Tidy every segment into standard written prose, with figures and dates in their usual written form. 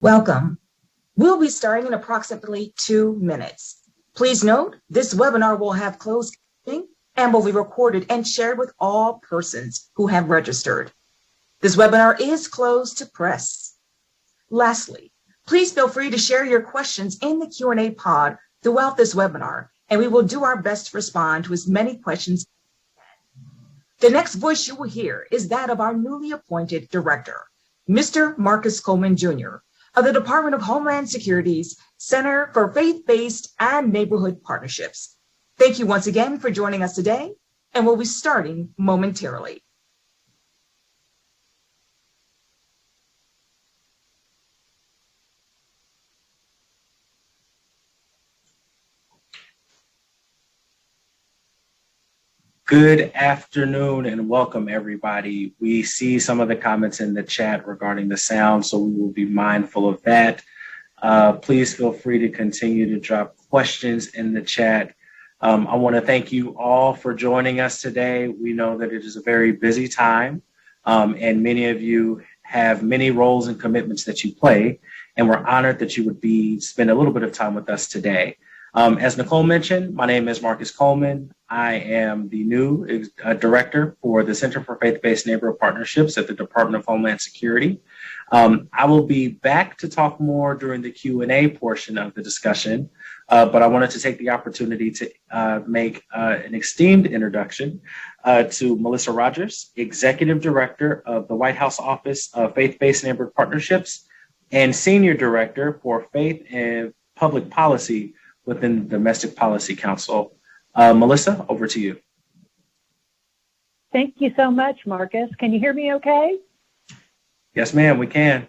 Welcome. We'll be starting in approximately 2 minutes. Please note, this webinar will have closed captioning and will be recorded and shared with all persons who have registered. This webinar is closed to press. Lastly, please feel free to share your questions in the Q&A pod throughout this webinar, and we will do our best to respond to as many questions. The next voice you will hear is that of our newly appointed director, Mr. Marcus Coleman, Jr., of the Department of Homeland Security's Center for Faith-Based and Neighborhood Partnerships. Thank you once again for joining us today, and we'll be starting momentarily. Good afternoon and welcome, everybody. We see some of the comments in the chat regarding the sound, so we will be mindful of that. Please feel free to continue to drop questions in the chat. I want to thank you all for joining us today. We know that it is a very busy time, and many of you have many roles and commitments that you play, and we're honored that you would spend a little bit of time with us today. As Nicole mentioned, my name is Marcus Coleman. I am the new director for the Center for Faith-Based Neighborhood Partnerships at the Department of Homeland Security. I will be back to talk more during the Q&A portion of the discussion, but I wanted to take the opportunity to make an esteemed introduction to Melissa Rogers, Executive Director of the White House Office of Faith-Based Neighborhood Partnerships and Senior Director for Faith and Public Policy within the Domestic Policy Council. Melissa, over to you. Thank you so much, Marcus. Can you hear me okay? Yes, ma'am, we can.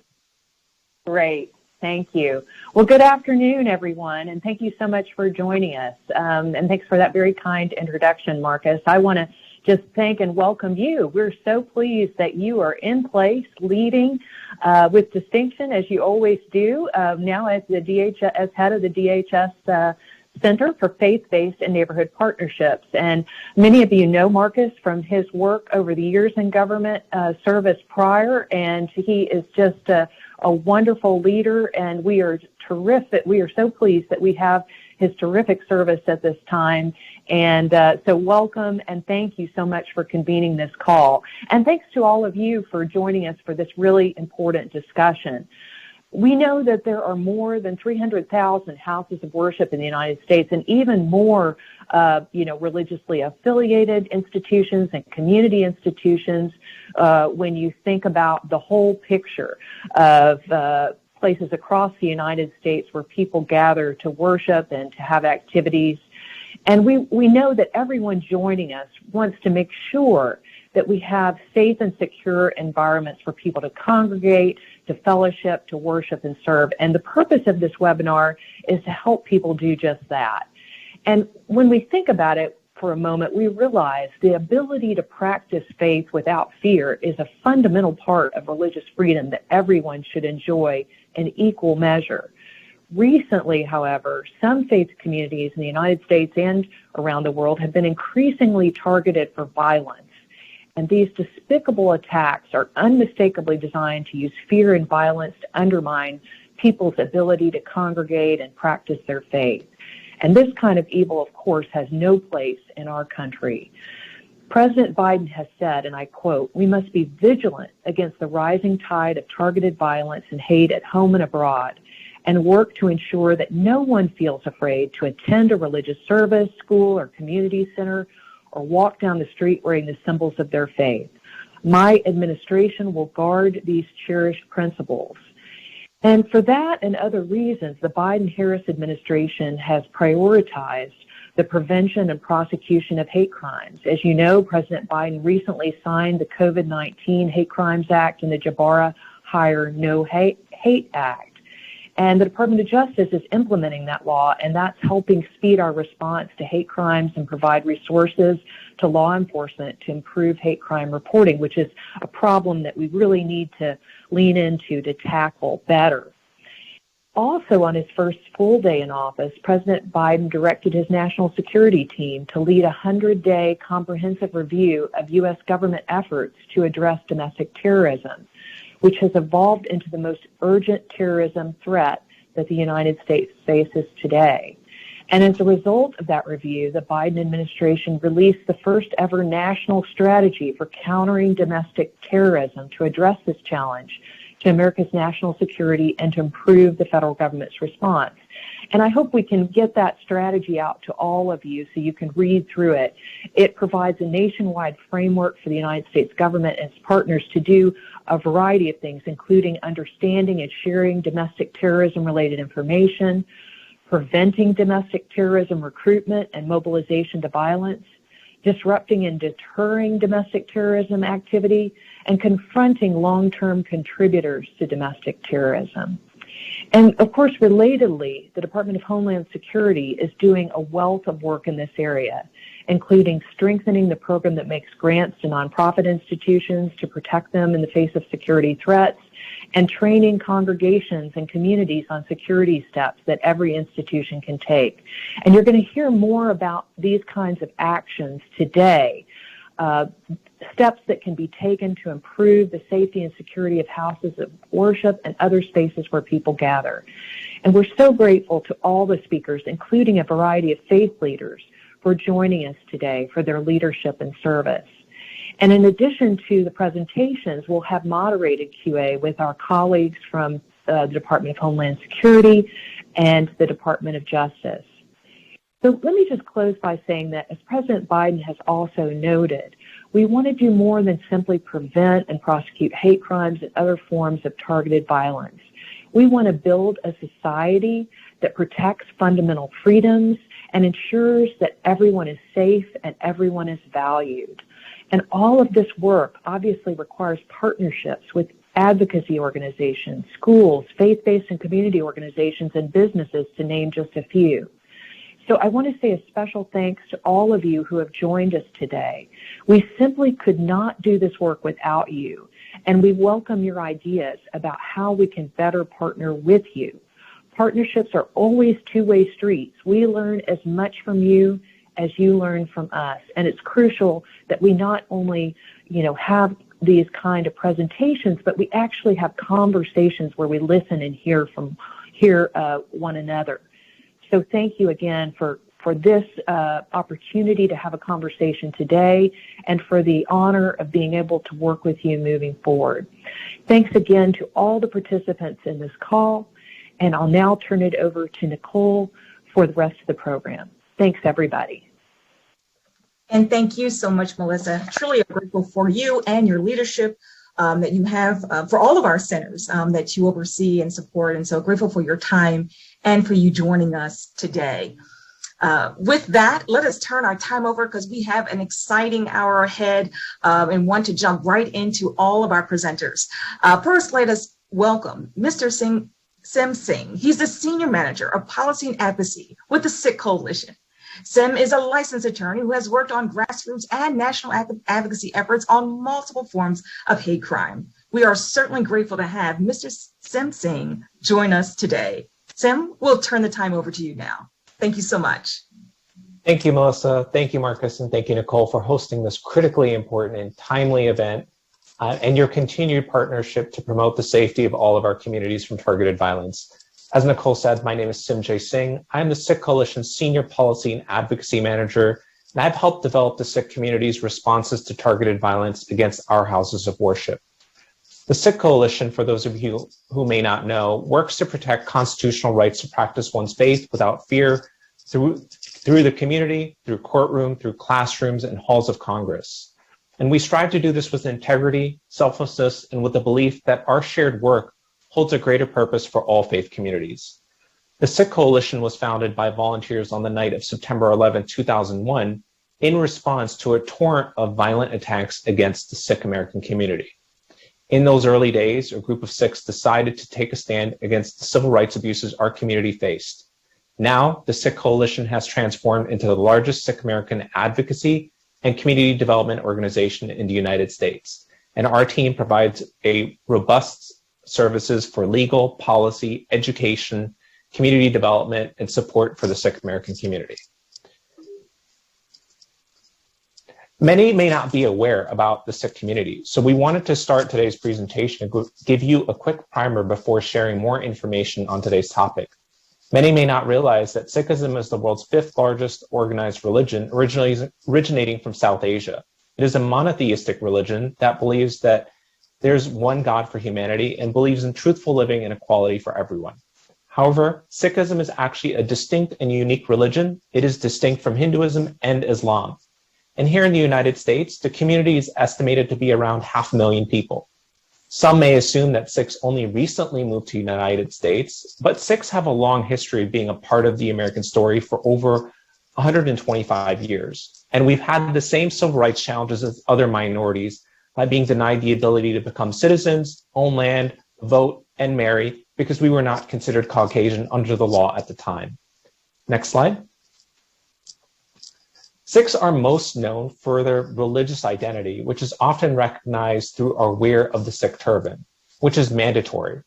Great. Thank you. Well, good afternoon, everyone, and thank you so much for joining us. And thanks for that very kind introduction, Marcus. I want to just thank and welcome you. We're so pleased that you are in place, leading with distinction, as you always do, now as head of the DHS Center for Faith-Based and Neighborhood Partnerships. And many of you know Marcus from his work over the years in government service prior, and he is just a wonderful leader, and we are terrific. We are so pleased that we have his terrific service at this time. And so welcome and thank you so much for convening this call. And thanks to all of you for joining us for this really important discussion. We know that there are more than 300,000 houses of worship in the United States, and even more, religiously affiliated institutions and community institutions. When you think about the whole picture of places across the United States where people gather to worship and to have activities, and we know that everyone joining us wants to make sure that we have safe and secure environments for people to congregate, to fellowship, to worship and serve. And the purpose of this webinar is to help people do just that. And when we think about it for a moment, we realize the ability to practice faith without fear is a fundamental part of religious freedom that everyone should enjoy in equal measure. Recently, however, some faith communities in the United States and around the world have been increasingly targeted for violence. And these despicable attacks are unmistakably designed to use fear and violence to undermine people's ability to congregate and practice their faith. And this kind of evil, of course, has no place in our country. President Biden has said, and I quote, "We must be vigilant against the rising tide of targeted violence and hate at home and abroad, and work to ensure that no one feels afraid to attend a religious service, school, or community center, or walk down the street wearing the symbols of their faith. My administration will guard these cherished principles." And for that and other reasons, the Biden-Harris administration has prioritized the prevention and prosecution of hate crimes. As you know, President Biden recently signed the COVID-19 Hate Crimes Act and the Jabara Hire No Hate Act. And the Department of Justice is implementing that law, and that's helping speed our response to hate crimes and provide resources to law enforcement to improve hate crime reporting, which is a problem that we really need to lean into to tackle better. Also, on his first full day in office, President Biden directed his national security team to lead a 100-day comprehensive review of U.S. government efforts to address domestic terrorism. which has evolved into the most urgent terrorism threat that the United States faces today. And as a result of that review, the Biden administration released the first ever national strategy for countering domestic terrorism to address this challenge to America's national security and to improve the federal government's response. And I hope we can get that strategy out to all of you so you can read through it. It provides a nationwide framework for the United States government and its partners to do a variety of things, including understanding and sharing domestic terrorism-related information, preventing domestic terrorism recruitment and mobilization to violence, disrupting and deterring domestic terrorism activity, and confronting long-term contributors to domestic terrorism. And of course, relatedly, the Department of Homeland Security is doing a wealth of work in this area, including strengthening the program that makes grants to nonprofit institutions to protect them in the face of security threats, and training congregations and communities on security steps that every institution can take. And you're going to hear more about these kinds of actions today, steps that can be taken to improve the safety and security of houses of worship and other spaces where people gather. And we're so grateful to all the speakers, including a variety of faith leaders, for joining us today for their leadership and service. And in addition to the presentations, we'll have moderated QA with our colleagues from the Department of Homeland Security and the Department of Justice. So let me just close by saying that, as President Biden has also noted, we want to do more than simply prevent and prosecute hate crimes and other forms of targeted violence. We want to build a society that protects fundamental freedoms and ensures that everyone is safe and everyone is valued. And all of this work obviously requires partnerships with advocacy organizations, schools, faith-based and community organizations, and businesses, to name just a few. So I want to say a special thanks to all of you who have joined us today. We simply could not do this work without you, and we welcome your ideas about how we can better partner with you. Partnerships are always two-way streets. We learn as much from you as you learn from us, and it's crucial that we not only, have these kind of presentations, but we actually have conversations where we listen and hear one another. So thank you again for this opportunity to have a conversation today and for the honor of being able to work with you moving forward. Thanks again to all the participants in this call, and I'll now turn it over to Nicole for the rest of the program. Thanks, everybody. And thank you so much, Melissa. Truly grateful for you and your leadership that you have for all of our centers that you oversee and support. And so grateful for your time and for you joining us today. With that, let us turn our time over because we have an exciting hour ahead and want to jump right into all of our presenters. First, let us welcome Mr. Sim Singh. He's the Senior Manager of Policy and Advocacy with the Sikh Coalition. Sim is a licensed attorney who has worked on grassroots and national advocacy efforts on multiple forms of hate crime. We are certainly grateful to have Mr. Sim Singh join us today. Sim, we'll turn the time over to you now. Thank you so much. Thank you, Melissa. Thank you, Marcus. And thank you, Nicole, for hosting this critically important and timely event and your continued partnership to promote the safety of all of our communities from targeted violence. As Nicole said, my name is Sim J. Singh. I'm the Sikh Coalition's Senior Policy and Advocacy Manager, and I've helped develop the Sikh community's responses to targeted violence against our houses of worship. The Sikh Coalition, for those of you who may not know, works to protect constitutional rights to practice one's faith without fear through the community, through courtroom, through classrooms, and halls of Congress. And we strive to do this with integrity, selflessness, and with the belief that our shared work holds a greater purpose for all faith communities. The Sikh Coalition was founded by volunteers on the night of September 11, 2001, in response to a torrent of violent attacks against the Sikh American community. In those early days, a group of Sikhs decided to take a stand against the civil rights abuses our community faced. Now, the Sikh Coalition has transformed into the largest Sikh American advocacy and community development organization in the United States. And our team provides a robust services for legal, policy, education, community development, and support for the Sikh American community. Many may not be aware about the Sikh community, so we wanted to start today's presentation and give you a quick primer before sharing more information on today's topic. Many may not realize that Sikhism is the world's 5th largest organized religion, originating from South Asia. It is a monotheistic religion that believes that there's one God for humanity and believes in truthful living and equality for everyone. However, Sikhism is actually a distinct and unique religion. It is distinct from Hinduism and Islam. And here in the United States, the community is estimated to be around 500,000 people. Some may assume that Sikhs only recently moved to the United States, but Sikhs have a long history of being a part of the American story for over 125 years. And we've had the same civil rights challenges as other minorities by being denied the ability to become citizens, own land, vote, and marry because we were not considered Caucasian under the law at the time. Next slide. Sikhs are most known for their religious identity, which is often recognized through our wear of the Sikh turban, which is mandatory,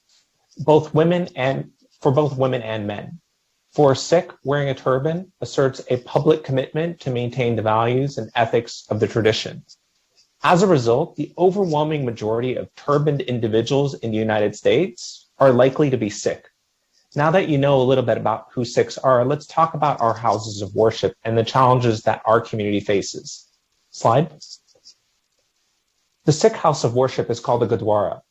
for both women and men. For a Sikh, wearing a turban asserts a public commitment to maintain the values and ethics of the tradition. As a result, the overwhelming majority of turbaned individuals in the United States are likely to be Sikh. Now that you know a little bit about who Sikhs are, let's talk about our houses of worship and the challenges that our community faces. Slide. The Sikh house of worship is called a Gurdwara.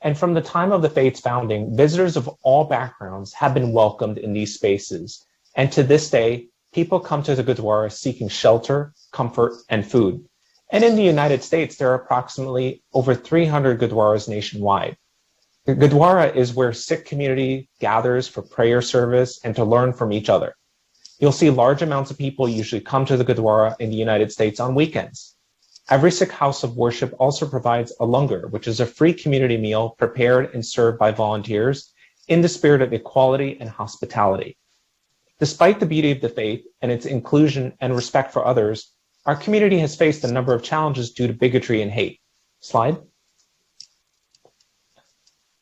And from the time of the faith's founding, visitors of all backgrounds have been welcomed in these spaces. And to this day, people come to the Gurdwara seeking shelter, comfort, and food. And in the United States, there are approximately over 300 Gurdwaras nationwide. The Gurdwara is where Sikh community gathers for prayer service and to learn from each other. You'll see large amounts of people usually come to the Gurdwara in the United States on weekends. Every Sikh house of worship also provides a langar, which is a free community meal prepared and served by volunteers in the spirit of equality and hospitality. Despite the beauty of the faith and its inclusion and respect for others, our community has faced a number of challenges due to bigotry and hate. Slide.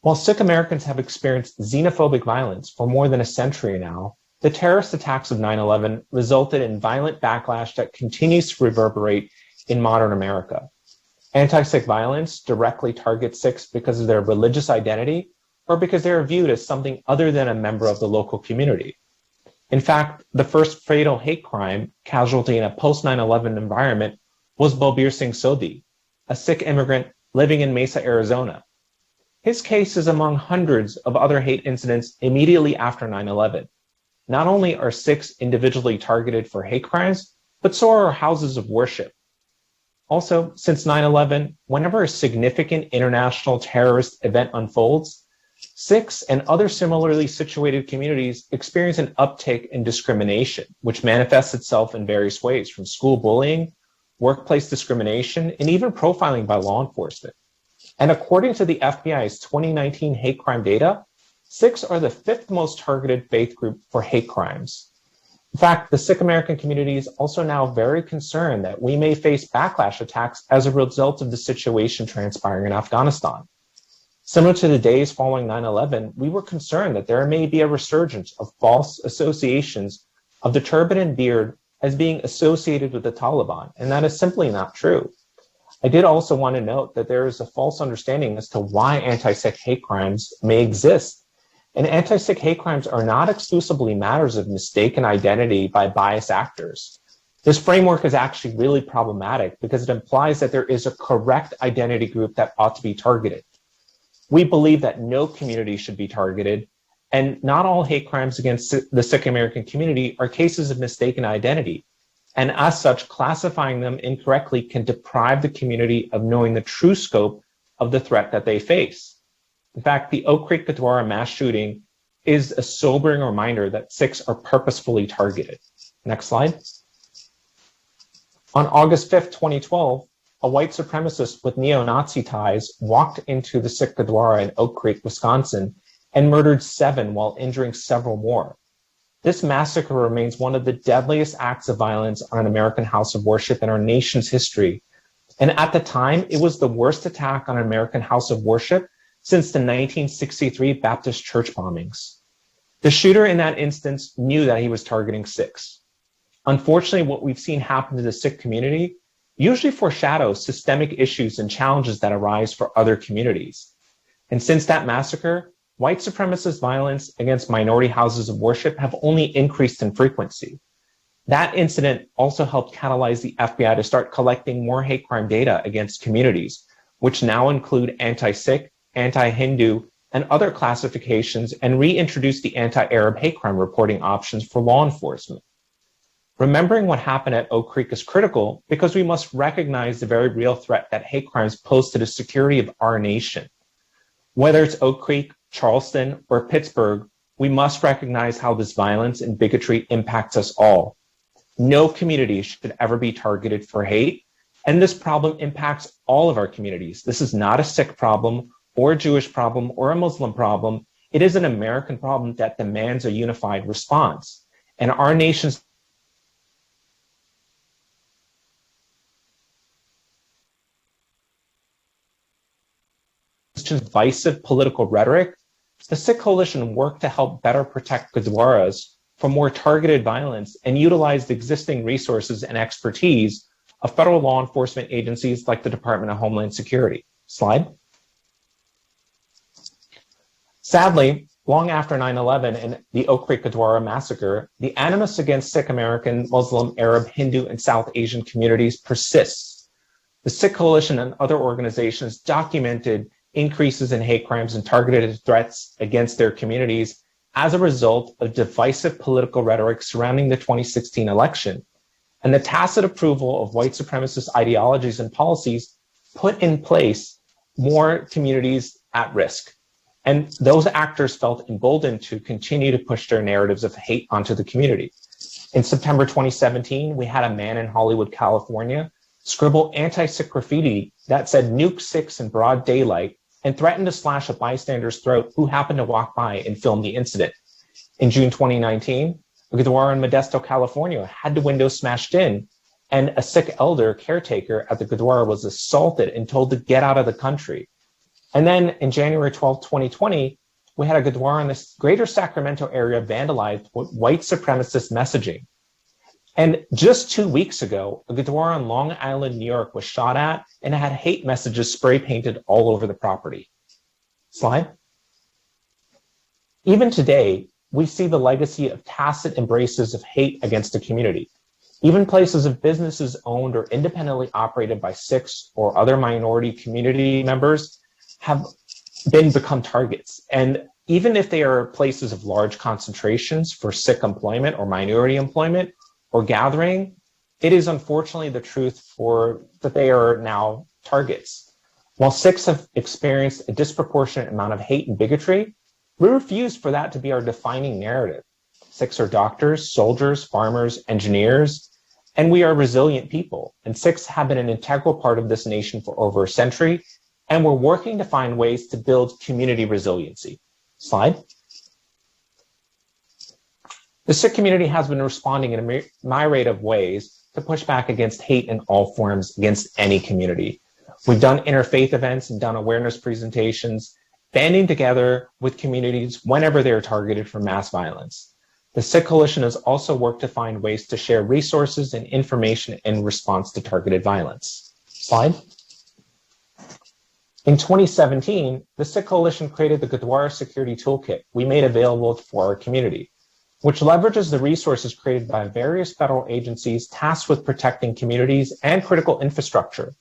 While Sikh Americans have experienced xenophobic violence for more than a century now, the terrorist attacks of 9/11 resulted in violent backlash that continues to reverberate in modern America. Anti-Sikh violence directly targets Sikhs because of their religious identity or because they are viewed as something other than a member of the local community. In fact, the first fatal hate crime casualty in a post-9/11 environment was Balbir Singh Sodhi, a Sikh immigrant living in Mesa, Arizona. His case is among hundreds of other hate incidents immediately after 9/11. Not only are Sikhs individually targeted for hate crimes, but so are our houses of worship. Also, since 9/11, whenever a significant international terrorist event unfolds, Sikhs and other similarly situated communities experience an uptick in discrimination, which manifests itself in various ways, from school bullying, workplace discrimination, and even profiling by law enforcement. And according to the FBI's 2019 hate crime data, Sikhs are the 5th most targeted faith group for hate crimes. In fact, the Sikh American community is also now very concerned that we may face backlash attacks as a result of the situation transpiring in Afghanistan. Similar to the days following 9/11, we were concerned that there may be a resurgence of false associations of the turban and beard as being associated with the Taliban, and that is simply not true. I did also want to note that there is a false understanding as to why anti-Sikh hate crimes may exist. And anti-Sikh hate crimes are not exclusively matters of mistaken identity by biased actors. This framework is actually really problematic because it implies that there is a correct identity group that ought to be targeted. We believe that no community should be targeted, and not all hate crimes against the Sikh American community are cases of mistaken identity. And as such, classifying them incorrectly can deprive the community of knowing the true scope of the threat that they face. In fact, the Oak Creek Gurdwara mass shooting is a sobering reminder that Sikhs are purposefully targeted. Next slide. On August 5th, 2012, a white supremacist with neo-Nazi ties walked into the Sikh Gurdwara in Oak Creek, Wisconsin, and murdered 7 while injuring several more. This massacre remains one of the deadliest acts of violence on an American house of worship in our nation's history. And at the time, it was the worst attack on an American house of worship since the 1963 Baptist church bombings. The shooter in that instance knew that he was targeting Sikhs. Unfortunately, what we've seen happen to the Sikh community, usually foreshadow systemic issues and challenges that arise for other communities. And since that massacre, white supremacist violence against minority houses of worship have only increased in frequency. That incident also helped catalyze the FBI to start collecting more hate crime data against communities, which now include anti-Sikh, anti-Hindu, and other classifications, and reintroduce the anti-Arab hate crime reporting options for law enforcement. Remembering what happened at Oak Creek is critical because we must recognize the very real threat that hate crimes pose to the security of our nation. Whether it's Oak Creek, Charleston, or Pittsburgh, we must recognize how this violence and bigotry impacts us all. No community should ever be targeted for hate, and this problem impacts all of our communities. This is not a Sikh problem, or a Jewish problem, or a Muslim problem. It is an American problem that demands a unified response. And our nation's divisive political rhetoric, the Sikh Coalition worked to help better protect Gurdwaras from more targeted violence and utilize the existing resources and expertise of federal law enforcement agencies like the Department of Homeland Security. Slide. Sadly, long after 9/11 and the Oak Creek Gurdwara massacre, the animus against Sikh American, Muslim, Arab, Hindu, and South Asian communities persists. The Sikh Coalition and other organizations documented increases in hate crimes and targeted threats against their communities as a result of divisive political rhetoric surrounding the 2016 election. And the tacit approval of white supremacist ideologies and policies put in place more communities at risk. And those actors felt emboldened to continue to push their narratives of hate onto the community. In September 2017, we had a man in Hollywood, California, scribble anti-Sikh graffiti that said "nuke Sikhs" in broad daylight and threatened to slash a bystander's throat who happened to walk by and film the incident. In June 2019, a Gurdwara in Modesto, California had the window smashed in, and a Sikh elder caretaker at the Gurdwara was assaulted and told to get out of the country. And then in January 12, 2020, we had a Gurdwara in the greater Sacramento area vandalized with white supremacist messaging. And just 2 weeks ago, a Gurdwara in Long Island, New York was shot at and had hate messages spray painted all over the property. Slide. Even today, we see the legacy of tacit embraces of hate against the community. Even places of businesses owned or independently operated by Sikhs or other minority community members have become targets. And even if they are places of large concentrations for Sikh employment or minority employment or gathering, it is unfortunately the truth that they are now targets. While Sikhs have experienced a disproportionate amount of hate and bigotry, we refuse for that to be our defining narrative. Sikhs are doctors, soldiers, farmers, engineers, and we are resilient people. And Sikhs have been an integral part of this nation for over a century, and we're working to find ways to build community resiliency. Slide. The Sikh community has been responding in a myriad of ways to push back against hate in all forms against any community. We've done interfaith events and done awareness presentations, banding together with communities whenever they are targeted for mass violence. The Sikh Coalition has also worked to find ways to share resources and information in response to targeted violence. Slide. In 2017, the Sikh Coalition created the Gurdwara Security Toolkit we made available for our community, which leverages the resources created by various federal agencies tasked with protecting communities and critical infrastructure.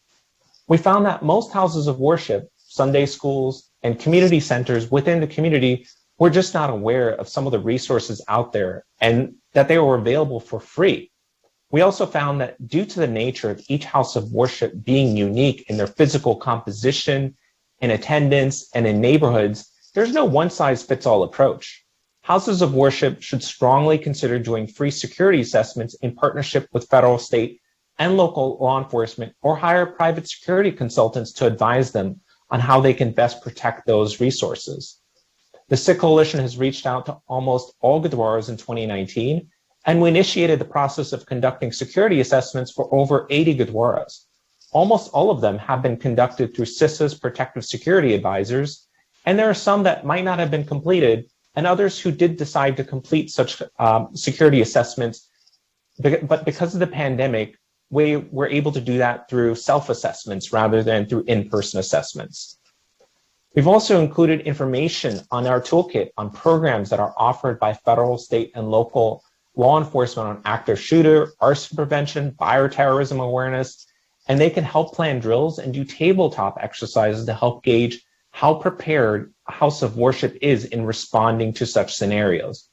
We found that most houses of worship, Sunday schools, and community centers within the community were just not aware of some of the resources out there and that they were available for free. We also found that due to the nature of each house of worship being unique in their physical composition, in attendance, and in neighborhoods, there's no one-size-fits-all approach. Houses of worship should strongly consider doing free security assessments in partnership with federal, state, and local law enforcement, or hire private security consultants to advise them on how they can best protect those resources. The Sikh Coalition has reached out to almost all Gurdwaras in 2019, and we initiated the process of conducting security assessments for over 80 Gurdwaras. Almost all of them have been conducted through CISA's protective security advisors, and there are some that might not have been completed, and others who did decide to complete such security assessments, but because of the pandemic, we're able to do that through self-assessments rather than through in-person assessments. We've also included information on our toolkit on programs that are offered by federal, state, and local law enforcement on active shooter, arson prevention, bioterrorism awareness, and they can help plan drills and do tabletop exercises to help gauge how prepared a house of worship is in responding to such scenarios.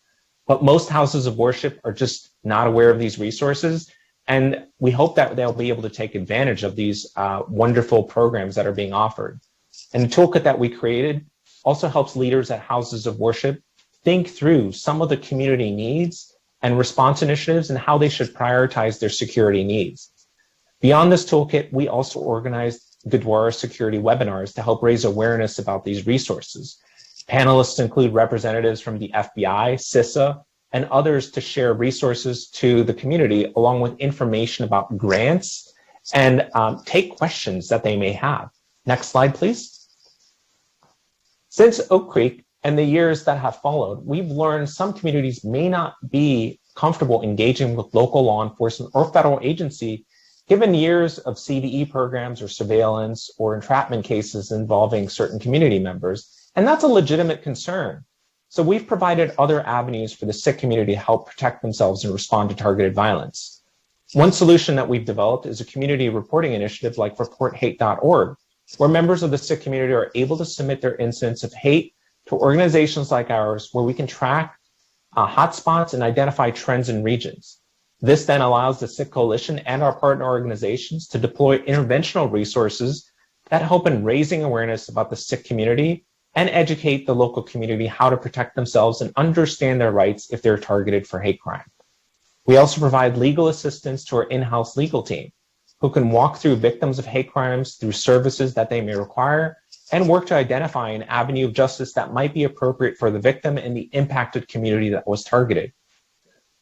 But most houses of worship are just not aware of these resources, and we hope that they'll be able to take advantage of these wonderful programs that are being offered. And the toolkit that we created also helps leaders at houses of worship think through some of the community needs and response initiatives and how they should prioritize their security needs. Beyond this toolkit, we also organized Gurdwara security webinars to help raise awareness about these resources. Panelists include representatives from the FBI, CISA, and others to share resources to the community, along with information about grants and take questions that they may have. Next slide, please. Since Oak Creek and the years that have followed, we've learned some communities may not be comfortable engaging with local law enforcement or federal agency given years of CVE programs or surveillance or entrapment cases involving certain community members. And that's a legitimate concern. So we've provided other avenues for the Sikh community to help protect themselves and respond to targeted violence. One solution that we've developed is a community reporting initiative like reporthate.org, where members of the Sikh community are able to submit their incidents of hate to organizations like ours, where we can track hotspots and identify trends in regions. This then allows the Sikh Coalition and our partner organizations to deploy interventional resources that help in raising awareness about the Sikh community and educate the local community how to protect themselves and understand their rights if they're targeted for hate crime. We also provide legal assistance to our in-house legal team, who can walk through victims of hate crimes through services that they may require and work to identify an avenue of justice that might be appropriate for the victim and the impacted community that was targeted.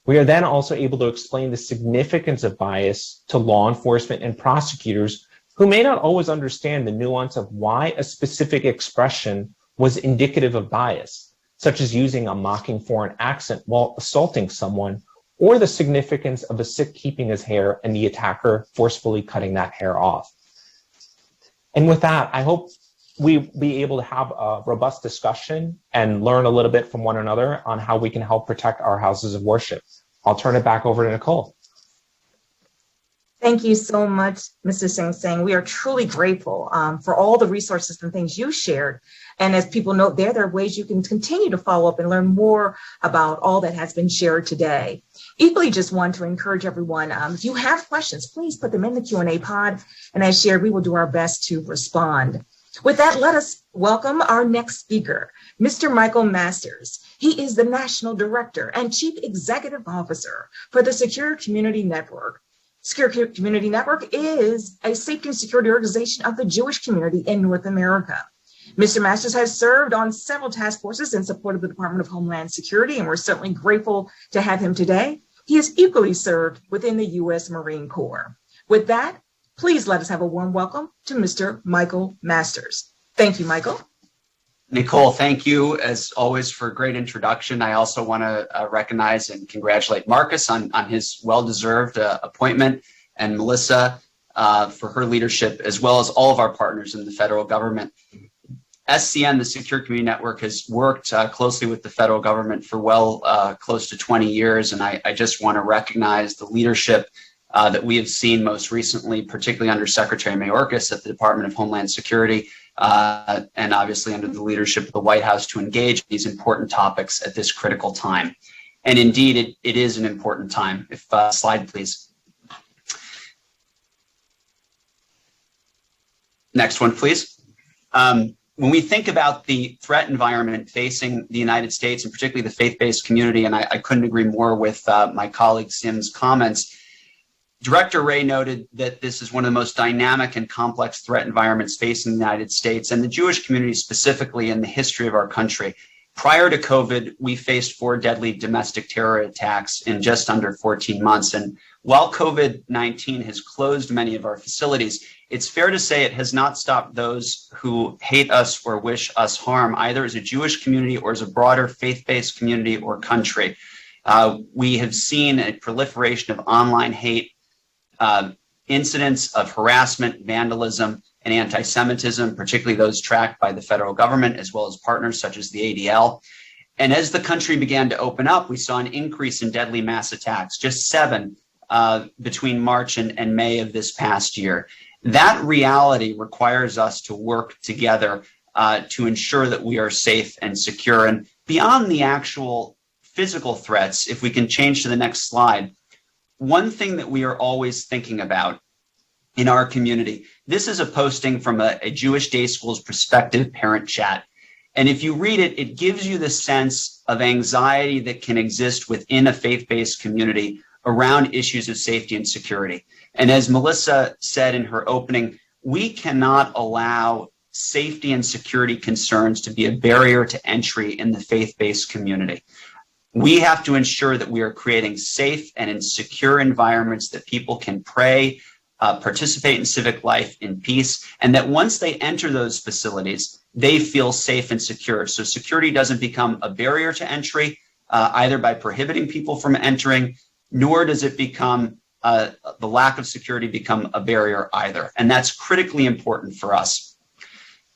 We are then also able to explain the significance of bias to law enforcement and prosecutors who may not always understand the nuance of why a specific expression was indicative of bias, such as using a mocking foreign accent while assaulting someone, or the significance of a Sikh keeping his hair and the attacker forcefully cutting that hair off. And with that, I hope we'll be able to have a robust discussion and learn a little bit from one another on how we can help protect our houses of worship. I'll turn it back over to Nicole. Thank you so much, Mr. Singh Singh. We are truly grateful for all the resources and things you shared. And as people note, there are ways you can continue to follow up and learn more about all that has been shared today. Equally, just want to encourage everyone, if you have questions, please put them in the Q&A pod. And as shared, we will do our best to respond. With that, let us welcome our next speaker, Mr. Michael Masters. He is the National Director and Chief Executive Officer for the Secure Community Network. Secure Community Network is a safety and security organization of the Jewish community in North America. Mr. Masters has served on several task forces in support of the Department of Homeland Security, and we're certainly grateful to have him today. He has equally served within the U.S. Marine Corps. With that, please let us have a warm welcome to Mr. Michael Masters. Thank you, Michael. Nicole, thank you as always for a great introduction. I also want to recognize and congratulate Marcus on his well-deserved appointment, and Melissa for her leadership, as well as all of our partners in the federal government. SCN, the Secure Community Network, has worked closely with the federal government for close to 20 years, and I just want to recognize the leadership that we have seen most recently, particularly under Secretary Mayorkas at the Department of Homeland Security, and obviously under the leadership of the White House to engage in these important topics at this critical time. And indeed, it is an important time. If slide, please. Next one, please. When we think about the threat environment facing the United States, and particularly the faith-based community, and I couldn't agree more with my colleague Sim's comments, Director Ray noted that this is one of the most dynamic and complex threat environments facing the United States and the Jewish community specifically in the history of our country. Prior to COVID, we faced 4 deadly domestic terror attacks in just under 14 months. And while COVID-19 has closed many of our facilities, it's fair to say it has not stopped those who hate us or wish us harm, either as a Jewish community or as a broader faith-based community or country. We have seen a proliferation of online hate, incidents of harassment, vandalism, and anti-Semitism, particularly those tracked by the federal government as well as partners such as the ADL. And as the country began to open up, we saw an increase in deadly mass attacks, just 7 between March and May of this past year. That reality requires us to work together to ensure that we are safe and secure. And beyond the actual physical threats, if we can change to the next slide, one thing that we are always thinking about in our community, this is a posting from a Jewish day school's prospective parent chat. And if you read it, it gives you the sense of anxiety that can exist within a faith-based community around issues of safety and security. And as Melissa said in her opening, we cannot allow safety and security concerns to be a barrier to entry in the faith-based community. We have to ensure that we are creating safe and secure environments that people can pray, participate in civic life in peace, and that once they enter those facilities, they feel safe and secure. So security doesn't become a barrier to entry, either by prohibiting people from entering, nor does it become the lack of security become a barrier either. And that's critically important for us.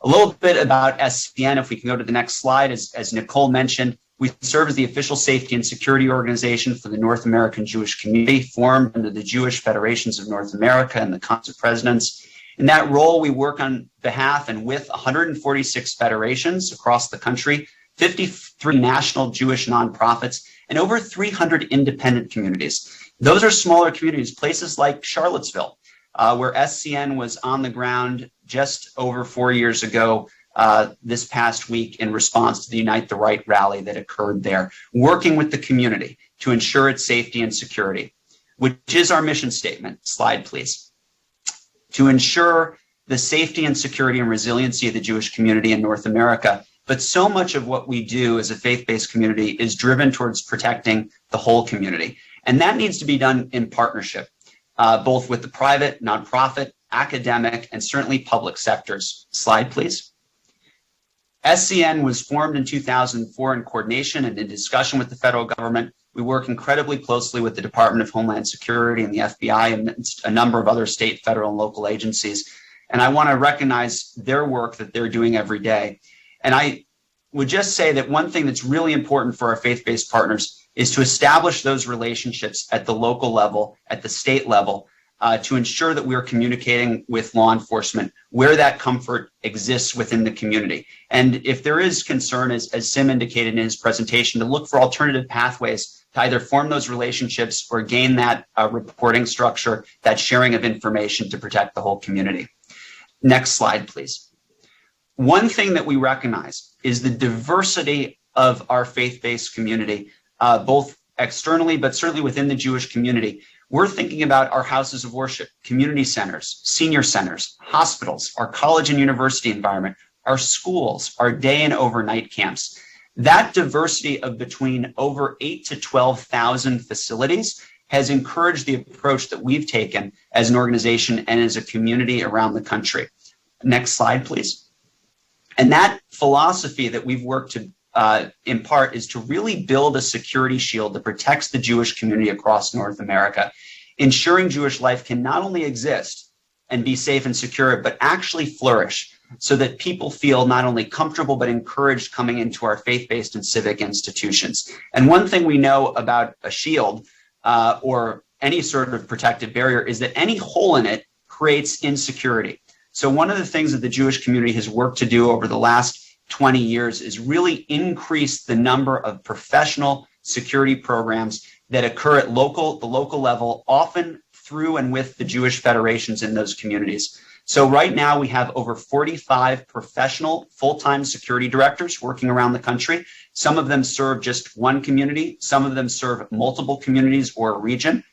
A little bit about SCN, if we can go to the next slide, as Nicole mentioned, we serve as the official safety and security organization for the North American Jewish community, formed under the Jewish Federations of North America and the Council of Presidents. In that role, we work on behalf and with 146 federations across the country, 53 national Jewish nonprofits, and over 300 independent communities. Those are smaller communities, places like Charlottesville, where SCN was on the ground just over 4 years ago this past week in response to the Unite the Right rally that occurred there, working with the community to ensure its safety and security, which is our mission statement. Slide, please. To ensure the safety and security and resiliency of the Jewish community in North America. But so much of what we do as a faith-based community is driven towards protecting the whole community. And that needs to be done in partnership, both with the private, nonprofit, academic, and certainly public sectors. Slide, please. SCN was formed in 2004 in coordination and in discussion with the federal government. We work incredibly closely with the Department of Homeland Security and the FBI and a number of other state, federal, and local agencies. And I want to recognize their work that they're doing every day. And I would just say that one thing that's really important for our faith-based partners is to establish those relationships at the local level, at the state level, to ensure that we are communicating with law enforcement where that comfort exists within the community. And if there is concern, as Sim indicated in his presentation, to look for alternative pathways to either form those relationships or gain that reporting structure, that sharing of information to protect the whole community. Next slide, please. One thing that we recognize is the diversity of our faith-based community, both externally, but certainly within the Jewish community. We're thinking about our houses of worship, community centers, senior centers, hospitals, our college and university environment, our schools, our day and overnight camps. That diversity of between over 8,000 to 12,000 facilities has encouraged the approach that we've taken as an organization and as a community around the country. Next slide, please. And that philosophy that we've worked to impart is to really build a security shield that protects the Jewish community across North America, ensuring Jewish life can not only exist and be safe and secure, but actually flourish so that people feel not only comfortable, but encouraged coming into our faith-based and civic institutions. And one thing we know about a shield or any sort of protective barrier is that any hole in it creates insecurity. So one of the things that the Jewish community has worked to do over the last 20 years is really increase the number of professional security programs that occur at the local level, often through and with the Jewish federations in those communities. So right now we have over 45 professional full-time security directors working around the country. Some of them serve just one community. Some of them serve multiple communities or a region.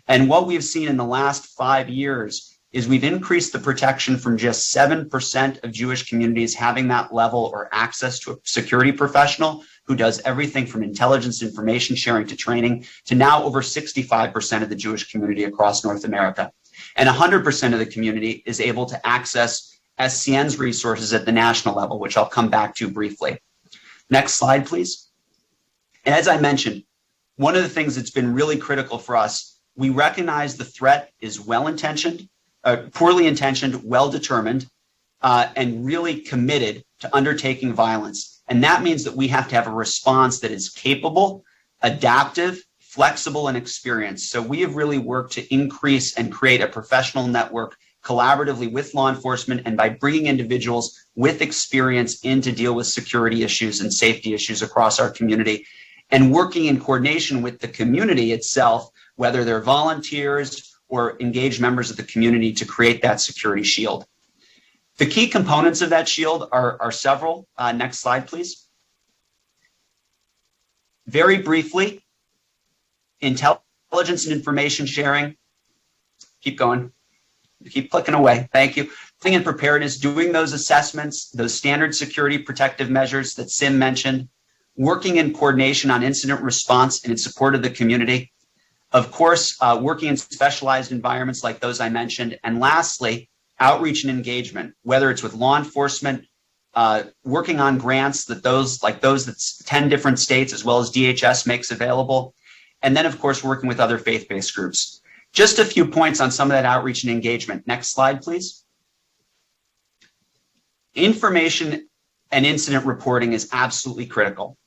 And what we've seen in the last 5 years is we've increased the protection from just 7% of Jewish communities having that level or access to a security professional who does everything from intelligence, information sharing to training, to now over 65% of the Jewish community across North America. And 100% of the community is able to access SCN's resources at the national level, which I'll come back to briefly. Next slide, please. And as I mentioned, one of the things that's been really critical for us We recognize the threat is well-intentioned, poorly intentioned, well-determined, and really committed to undertaking violence. And that means that we have to have a response that is capable, adaptive, flexible, and experienced. So we have really worked to increase and create a professional network collaboratively with law enforcement and by bringing individuals with experience in to deal with security issues and safety issues across our community, and working in coordination with the community itself, whether they're volunteers or engaged members of the community, to create that security shield. The key components of that shield are several. Next slide, please. Very briefly, intelligence and information sharing. Keep going. Keep clicking away. Thank you. Planning and preparedness, doing those assessments, those standard security protective measures that Sim mentioned, working in coordination on incident response and in support of the community. Of course, working in specialized environments like those I mentioned. And lastly, outreach and engagement, whether it's with law enforcement, working on grants that those that's 10 different states as well as DHS makes available. And then, of course, working with other faith-based groups. Just a few points on some of that outreach and engagement. Next slide, please. Information and incident reporting is absolutely critical.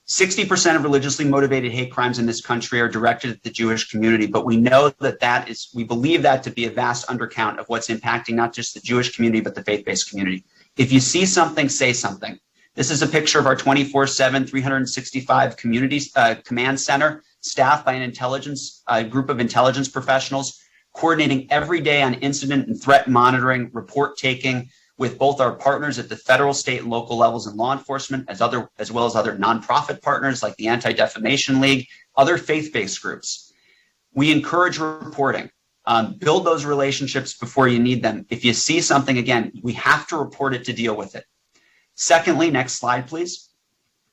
60% of religiously motivated hate crimes in this country are directed at the Jewish community, but we know that we believe that to be a vast undercount of what's impacting not just the Jewish community, but the faith-based community. If you see something, say something. This is a picture of our 24/7, 365 community command center, staffed by a group of intelligence professionals, coordinating every day on incident and threat monitoring, report taking with both our partners at the federal, state, and local levels in law enforcement, as well as other nonprofit partners like the Anti-Defamation League, other faith-based groups. We encourage reporting. Build those relationships before you need them. If you see something, again, we have to report it to deal with it. Secondly, next slide, please.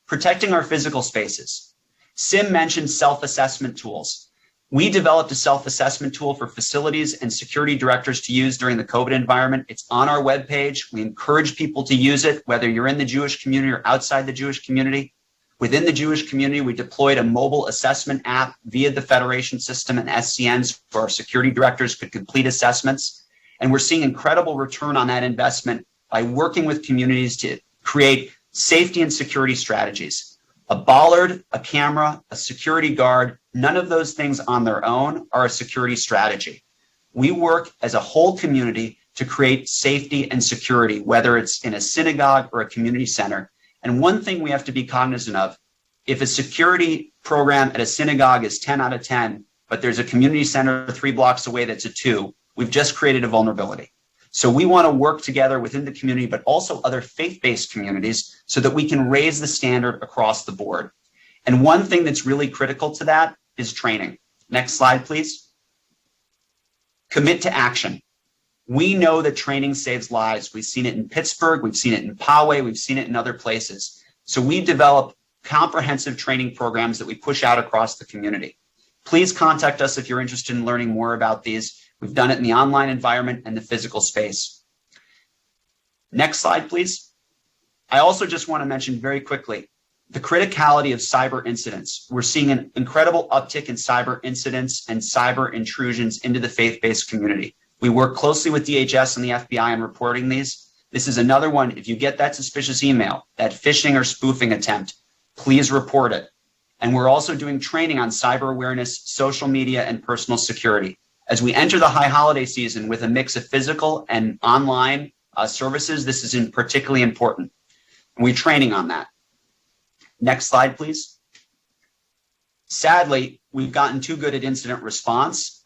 Protecting our physical spaces. Sim mentioned self-assessment tools. We developed a self-assessment tool for facilities and security directors to use during the COVID environment. It's on our webpage. We encourage people to use it, whether you're in the Jewish community or outside the Jewish community. Within the Jewish community, we deployed a mobile assessment app via the Federation system and SCNs where our security directors could complete assessments. And we're seeing incredible return on that investment by working with communities to create safety and security strategies. A bollard, a camera, a security guard, none of those things on their own are a security strategy. We work as a whole community to create safety and security, whether it's in a synagogue or a community center. And one thing we have to be cognizant of, if a security program at a synagogue is 10 out of 10, but there's a community center 3 blocks away that's a 2, we've just created a vulnerability. So we want to work together within the community, but also other faith-based communities so that we can raise the standard across the board. And one thing that's really critical to that is training. Next slide, please. Commit to action. We know that training saves lives. We've seen it in Pittsburgh. We've seen it in Poway. We've seen it in other places. So we develop comprehensive training programs that we push out across the community. Please contact us if you're interested in learning more about these. We've done it in the online environment and the physical space. Next slide, please. I also just want to mention very quickly the criticality of cyber incidents. We're seeing an incredible uptick in cyber incidents and cyber intrusions into the faith-based community. We work closely with DHS and the FBI on reporting these. This is another one. If you get that suspicious email, that phishing or spoofing attempt, please report it. And we're also doing training on cyber awareness, social media, and personal security. As we enter the high holiday season with a mix of physical and online services, this is particularly important. And we're training on that. Next slide, please. Sadly, we've gotten too good at incident response.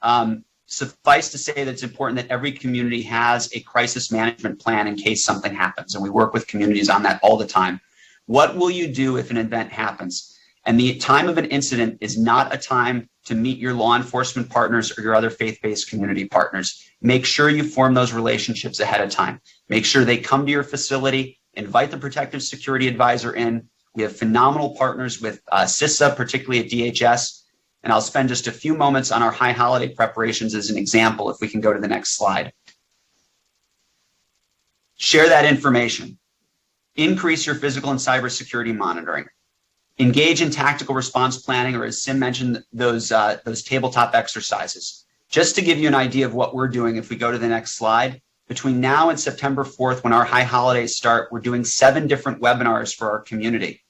Suffice to say that it's important that every community has a crisis management plan in case something happens. And we work with communities on that all the time. What will you do if an event happens? And the time of an incident is not a time to meet your law enforcement partners or your other faith-based community partners. Make sure you form those relationships ahead of time. Make sure they come to your facility, invite the protective security advisor in. We have phenomenal partners with CISA, particularly at DHS. And I'll spend just a few moments on our high holiday preparations as an example, if we can go to the next slide. Share that information. Increase your physical and cybersecurity monitoring. Engage in tactical response planning, or as Sim mentioned, those tabletop exercises. Just to give you an idea of what we're doing, if we go to the next slide, between now and September 4th, when our high holidays start, we're doing 7 different webinars for our community.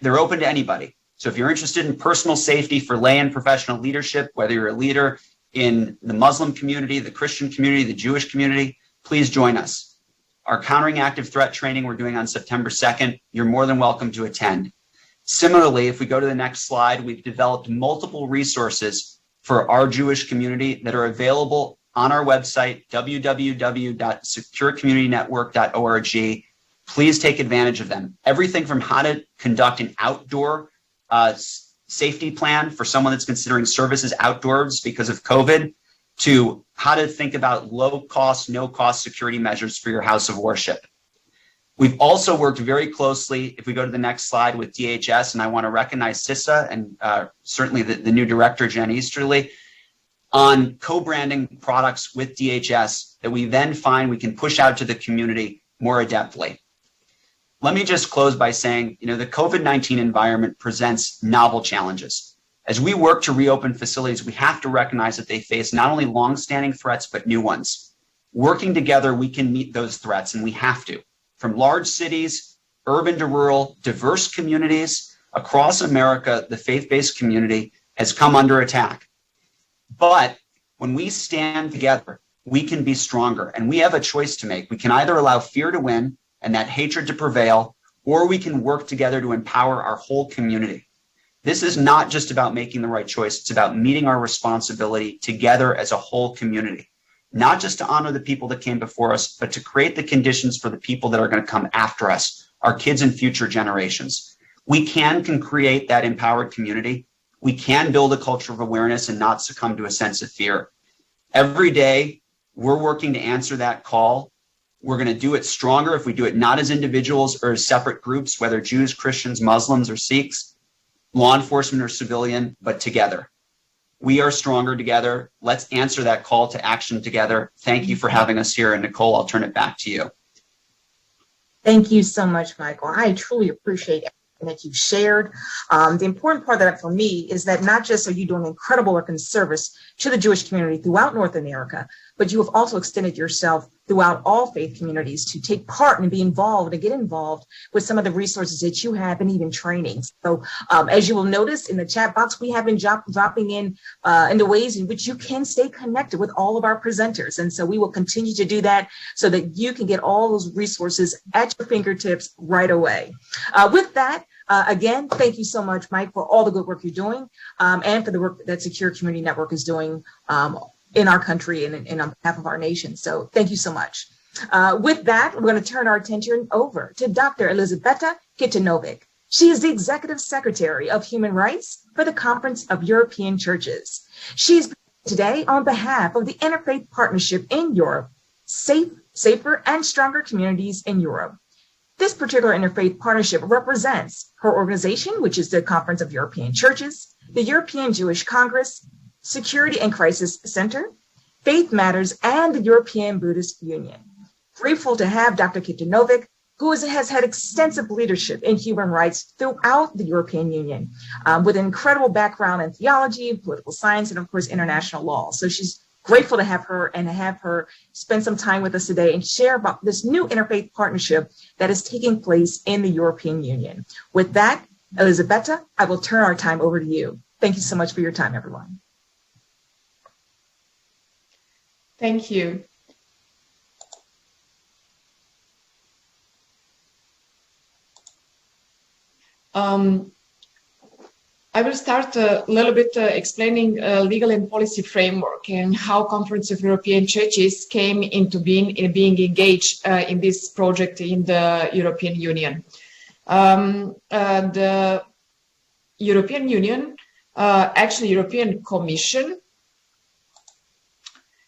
They're open to anybody. So if you're interested in personal safety for lay and professional leadership, whether you're a leader in the Muslim community, the Christian community, the Jewish community, please join us. Our countering active threat training we're doing on September 2nd, you're more than welcome to attend. Similarly, if we go to the next slide, we've developed multiple resources for our Jewish community that are available on our website, www.securecommunitynetwork.org. Please take advantage of them. Everything from how to conduct an outdoor safety plan for someone that's considering services outdoors because of COVID, to how to think about low cost, no cost security measures for your house of worship. We've also worked very closely, if we go to the next slide, with DHS, and I want to recognize CISA and certainly the new director, Jen Easterly, on co-branding products with DHS that we then find we can push out to the community more adeptly. Let me just close by saying, the COVID-19 environment presents novel challenges. As we work to reopen facilities, we have to recognize that they face not only long-standing threats, but new ones. Working together, we can meet those threats, and we have to. From large cities, urban to rural, diverse communities across America, the faith-based community has come under attack. But when we stand together, we can be stronger, and we have a choice to make. We can either allow fear to win and that hatred to prevail, or we can work together to empower our whole community. This is not just about making the right choice. It's about meeting our responsibility together as a whole community. Not just to honor the people that came before us, but to create the conditions for the people that are going to come after us, our kids and future generations. We can create that empowered community. We can build a culture of awareness and not succumb to a sense of fear. Every day, we're working to answer that call. We're going to do it stronger if we do it not as individuals or as separate groups, whether Jews, Christians, Muslims, or Sikhs, law enforcement or civilian, but together. We are stronger together. Let's answer that call to action together. Thank you for having us here. And Nicole, I'll turn it back to you. Thank you so much, Michael. I truly appreciate everything that you've shared. The important part of that for me is that not just are you doing incredible work and service to the Jewish community throughout North America, but you have also extended yourself throughout all faith communities to take part and be involved and get involved with some of the resources that you have and even training. So as you will notice in the chat box, we have been dropping in the ways in which you can stay connected with all of our presenters. And so we will continue to do that so that you can get all those resources at your fingertips right away. With that, again, thank you so much, Mike, for all the good work you're doing and for the work that Secure Community Network is doing in our country and on behalf of our nation. So thank you so much. With that, we're going to turn our attention over to Dr. Elizabeta Kitanovic. She is the Executive Secretary of Human Rights for the Conference of European Churches. She's today on behalf of the Interfaith Partnership in Europe, Safer and Stronger Communities in Europe. This particular interfaith partnership represents her organization, which is the Conference of European Churches, the European Jewish Congress, Security and Crisis Center, Faith Matters, and the European Buddhist Union. Grateful to have Dr. Kitanovic, who has had extensive leadership in human rights throughout the European Union, with an incredible background in theology, political science, and of course, international law. So she's grateful to have her and have her spend some time with us today and share about this new interfaith partnership that is taking place in the European Union. With that, Elizabeta, I will turn our time over to you. Thank you so much for your time, everyone. Thank you. I will start a little bit explaining legal and policy framework and how Conference of European Churches came into being engaged in this project in the European Union. The European Union, actually European Commission,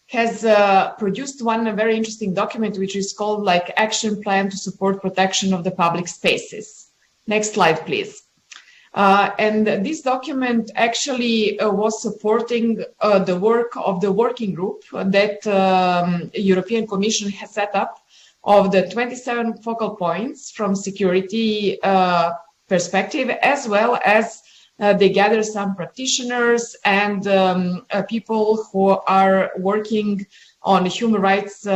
has produced one very interesting document, which is called like Action Plan to Support Protection of the Public Spaces. Next slide, please. And this document actually was supporting the work of the working group that European Commission has set up of the 27 focal points from security, perspective, as well as they gather some practitioners and people who are working on human rights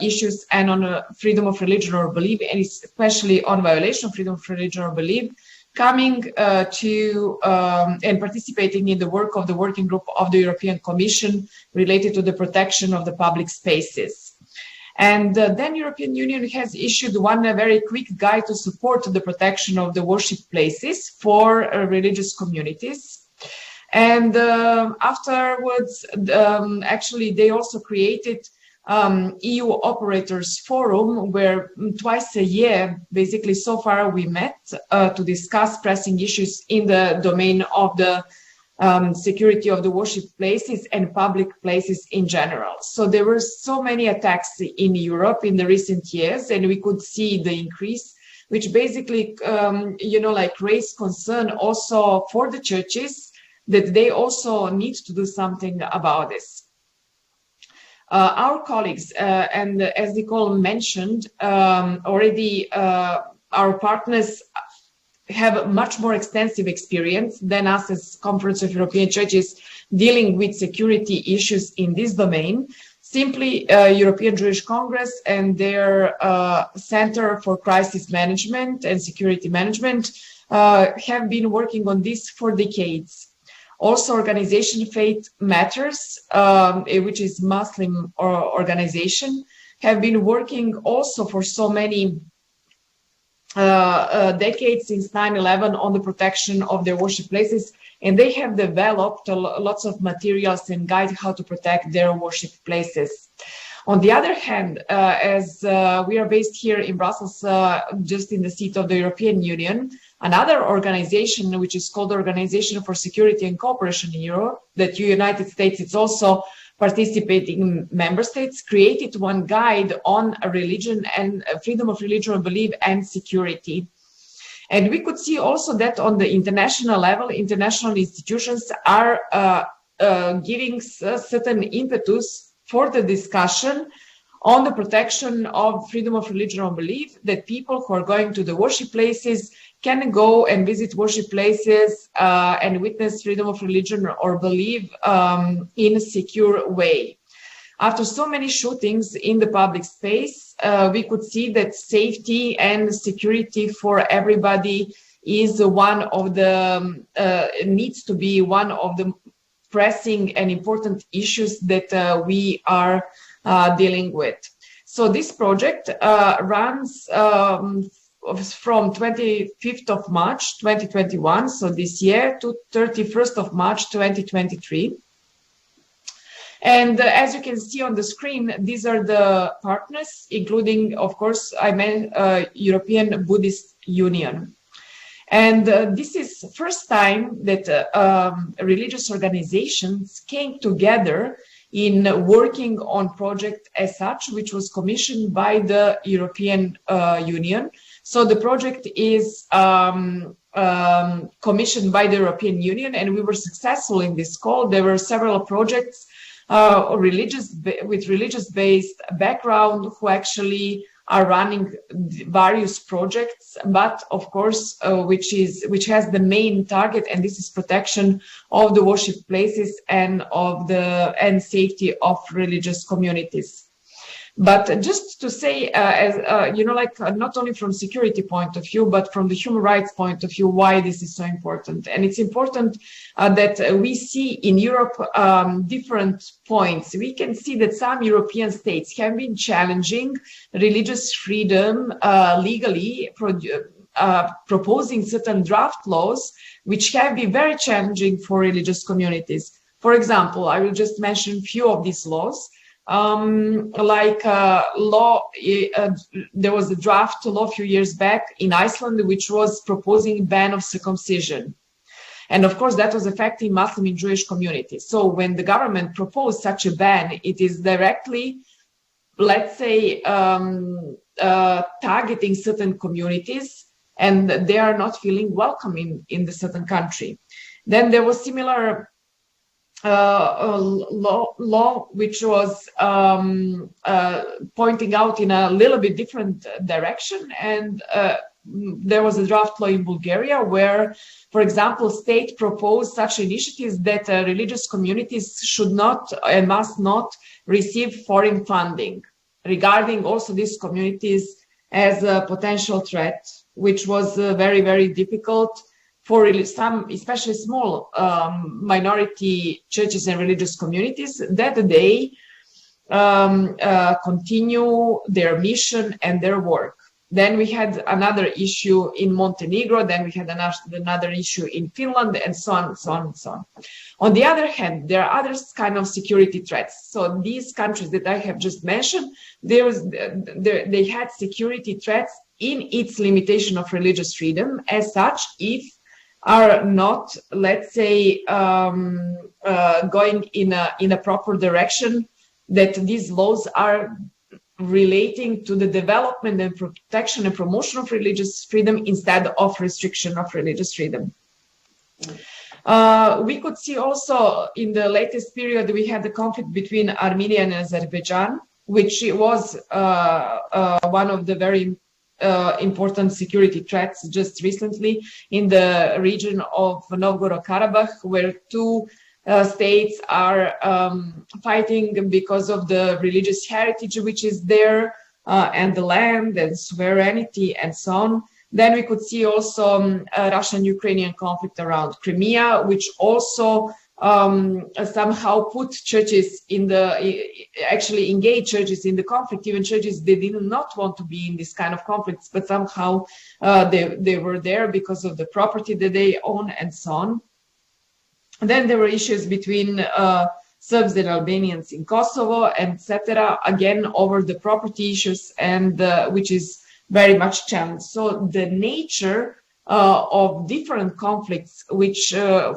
issues and on freedom of religion or belief, and especially on violation of freedom of religion or belief, coming to and participating in the work of the working group of the European Commission related to the protection of the public spaces. And then European Union has issued one very quick guide to support the protection of the worship places for religious communities. And afterwards, actually, they also created EU Operators Forum, where twice a year, basically so far, we met to discuss pressing issues in the domain of the security of the worship places and public places in general. So there were so many attacks in Europe in the recent years, and we could see the increase, which basically, raised concern also for the churches that they also need to do something about this. Our colleagues, and as Nicole mentioned, already our partners have much more extensive experience than us as Conference of European Churches dealing with security issues in this domain. Simply, European Jewish Congress and their Center for Crisis Management and Security Management have been working on this for decades. Also, organization Faith Matters, which is Muslim organization, have been working also for so many decades since 9/11 on the protection of their worship places, and they have developed lots of materials and guide how to protect their worship places. On the other hand, as we are based here in Brussels, just in the seat of the European Union, another organization, which is called the Organization for Security and Cooperation in Europe, that the United States is also participating member states, created one guide on religion and freedom of religion and belief and security. And we could see also that on the international level, international institutions are giving certain impetus for the discussion on the protection of freedom of religion or belief, that people who are going to the worship places can go and visit worship places and witness freedom of religion or belief in a secure way. After so many shootings in the public space, we could see that safety and security for everybody is one of the, needs to be one of the pressing and important issues that we are dealing with. So this project runs from 25th of March 2021, so this year, to 31st of March 2023. And as you can see on the screen, these are the partners, including, of course, European Buddhist Union. And this is the first time that religious organizations came together in working on project as such, which was commissioned by the European Union. So the project is commissioned by the European Union, and we were successful in this call. There were several projects with religious-based background who actually are running various projects, but of course, which has the main target, and this is protection of the worship places and safety of religious communities. But just to say, not only from security point of view, but from the human rights point of view, why this is so important. And it's important that we see in Europe different points. We can see that some European states have been challenging religious freedom legally, proposing certain draft laws, which have been very challenging for religious communities. For example, I will just mention a few of these laws. There was a draft law a few years back in Iceland, which was proposing ban of circumcision. And of course, that was affecting Muslim and Jewish communities. So when the government proposed such a ban, it is directly, let's say, targeting certain communities, and they are not feeling welcome in the certain country. Then there was similar law which was pointing out in a little bit different direction, and there was a draft law in Bulgaria where, for example, state proposed such initiatives that religious communities should not and must not receive foreign funding, regarding also these communities as a potential threat, which was very, very difficult for really some, especially small minority churches and religious communities, that they continue their mission and their work. Then we had another issue in Montenegro, then we had another issue in Finland, and so on, so on, and so on. On the other hand, there are other kind of security threats. So these countries that I have just mentioned, they had security threats in its limitation of religious freedom. As such, if are not, let's say, going in a proper direction, that these laws are relating to the development and protection and promotion of religious freedom instead of restriction of religious freedom. We could see also in the latest period, we had the conflict between Armenia and Azerbaijan, which was one of the very important security threats just recently in the region of Novgorod-Karabakh, where two states are fighting because of the religious heritage which is there, and the land and sovereignty and so on. Then we could see also Russian-Ukrainian conflict around Crimea, which also somehow put churches in actually engage churches in the conflict, even churches they did not want to be in this kind of conflicts, but somehow they were there because of the property that they own and so on. And then there were issues between Serbs and Albanians in Kosovo, etc. Again, over the property issues, and which is very much challenged. So the nature of different conflicts,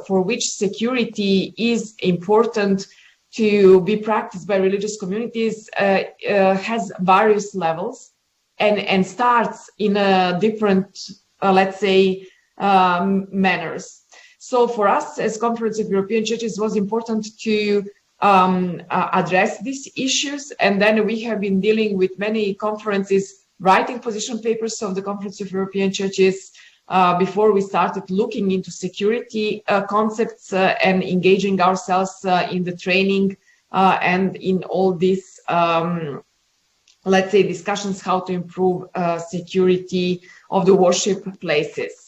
for which security is important to be practiced by religious communities, has various levels, and starts in a different, let's say, manners. So for us as Conference of European Churches, it was important to address these issues. And then we have been dealing with many conferences, writing position papers of the Conference of European Churches before we started looking into security concepts and engaging ourselves in the training and in all these, let's say, discussions how to improve security of the worship places.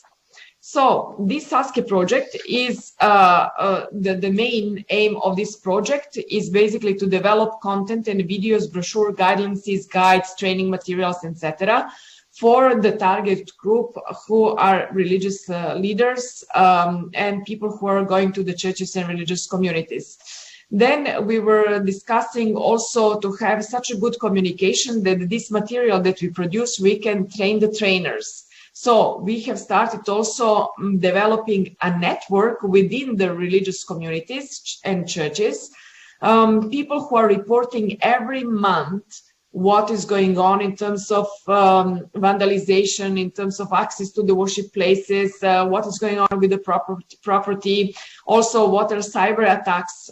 So this SASKE project is the main aim of this project is basically to develop content and videos, brochure, guidances, guides, training materials, etc. for the target group who are religious leaders and people who are going to the churches and religious communities. Then we were discussing also to have such a good communication that this material that we produce, we can train the trainers. So we have started also developing a network within the religious communities and churches, people who are reporting every month what is going on in terms of vandalization, in terms of access to the worship places, what is going on with the property, also what are cyber attacks,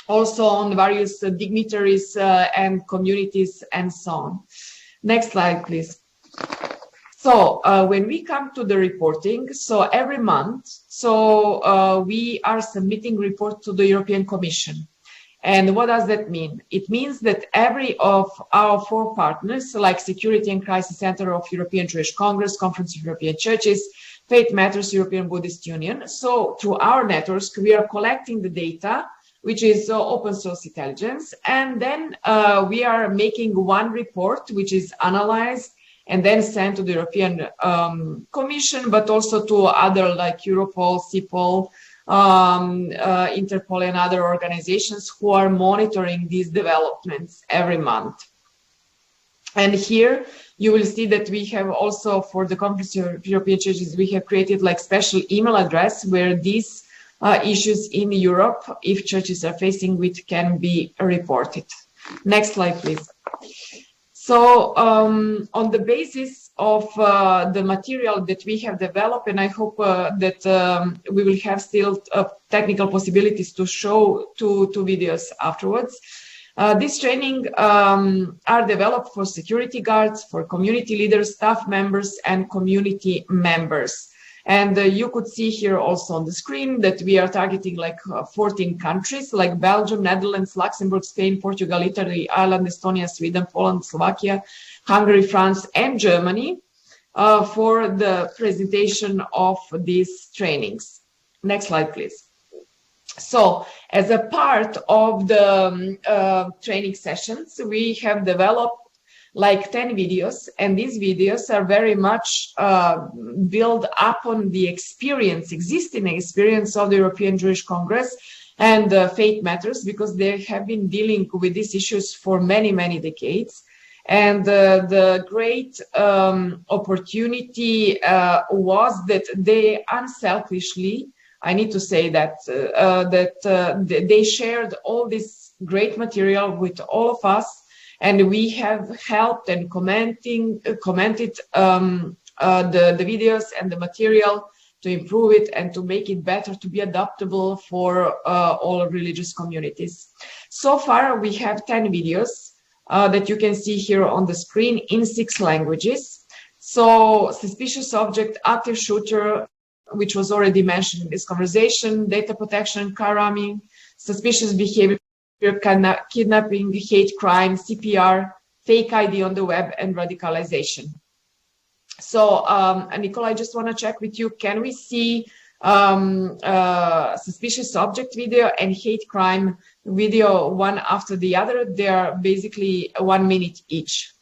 also on various dignitaries and communities and so on. Next slide, please. So when we come to the reporting, so every month, so we are submitting report to the European Commission. And what does that mean? It means that every of our 4 partners, like Security and Crisis Center of European Jewish Congress, Conference of European Churches, Faith Matters, European Buddhist Union. So through our networks, we are collecting the data, which is open source intelligence. And then we are making one report, which is analyzed and then sent to the European Commission, but also to other like Europol, CIPOL, Interpol, and other organizations who are monitoring these developments every month. And here you will see that we have also, for the Conference of European Churches, we have created like special email address where these issues in Europe, if churches are facing with, can be reported. Next slide, please. So on the basis of the material that we have developed, and I hope that we will have still technical possibilities to show two videos afterwards, These training are developed for security guards, for community leaders, staff members, and community members. And you could see here also on the screen that we are targeting like 14 countries like Belgium, Netherlands, Luxembourg, Spain, Portugal, Italy, Ireland, Estonia, Sweden, Poland, Slovakia, Hungary, France, and Germany for the presentation of these trainings. Next slide, please. So as a part of the training sessions, we have developed like 10 videos, and these videos are very much built upon the existing experience of the European Jewish Congress and Faith Matters, because they have been dealing with these issues for many, many decades. And the great opportunity was that they unselfishly, I need to say that, they shared all this great material with all of us, and we have helped and commented the videos and the material to improve it and to make it better, to be adaptable for all religious communities. So far, we have 10 videos that you can see here on the screen in 6 languages. So suspicious object, active shooter, which was already mentioned in this conversation, data protection, car ramming, suspicious behavior, kidnapping, hate crime, CPR, fake ID on the web, and radicalization. So, Nicole, I just want to check with you. Can we see suspicious object video and hate crime video one after the other? They are basically 1 minute each.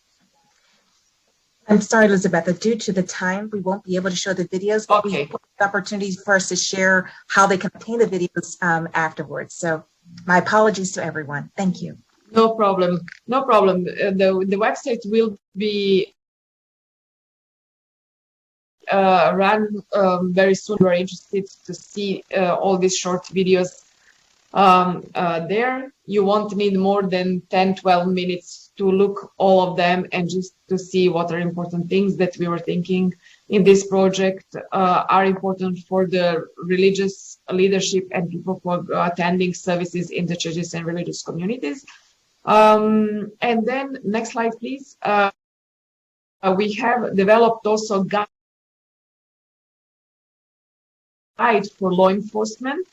I'm sorry, Elizabeth, due to the time, we won't be able to show the videos, but Okay. we have opportunities for us to share how they can obtain the videos afterwards. So my apologies to everyone. Thank you. No problem. No problem. The website will be run very soon. We're interested to see all these short videos there. You won't need more than 10-12 minutes to look all of them and just to see what are important things that we were thinking in this project are important for the religious leadership and people who are attending services in the churches and religious communities. And then next slide, please. We have developed also guide for law enforcement,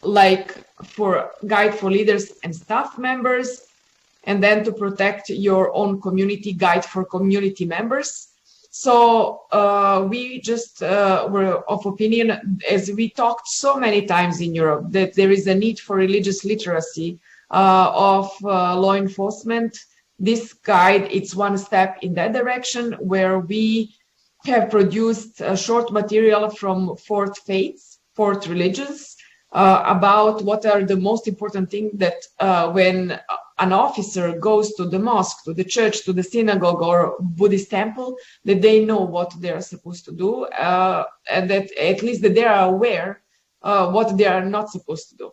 like for guide for leaders and staff members, and then to protect your own community, guide for community members. So we just were of opinion, as we talked so many times in Europe, that there is a need for religious literacy of law enforcement. This guide, it's one step in that direction, where we have produced a short material from 4 faiths, 4 religions, about what are the most important things that when an officer goes to the mosque, to the church, to the synagogue or Buddhist temple, that they know what they are supposed to do, and that at least that they are aware what they are not supposed to do.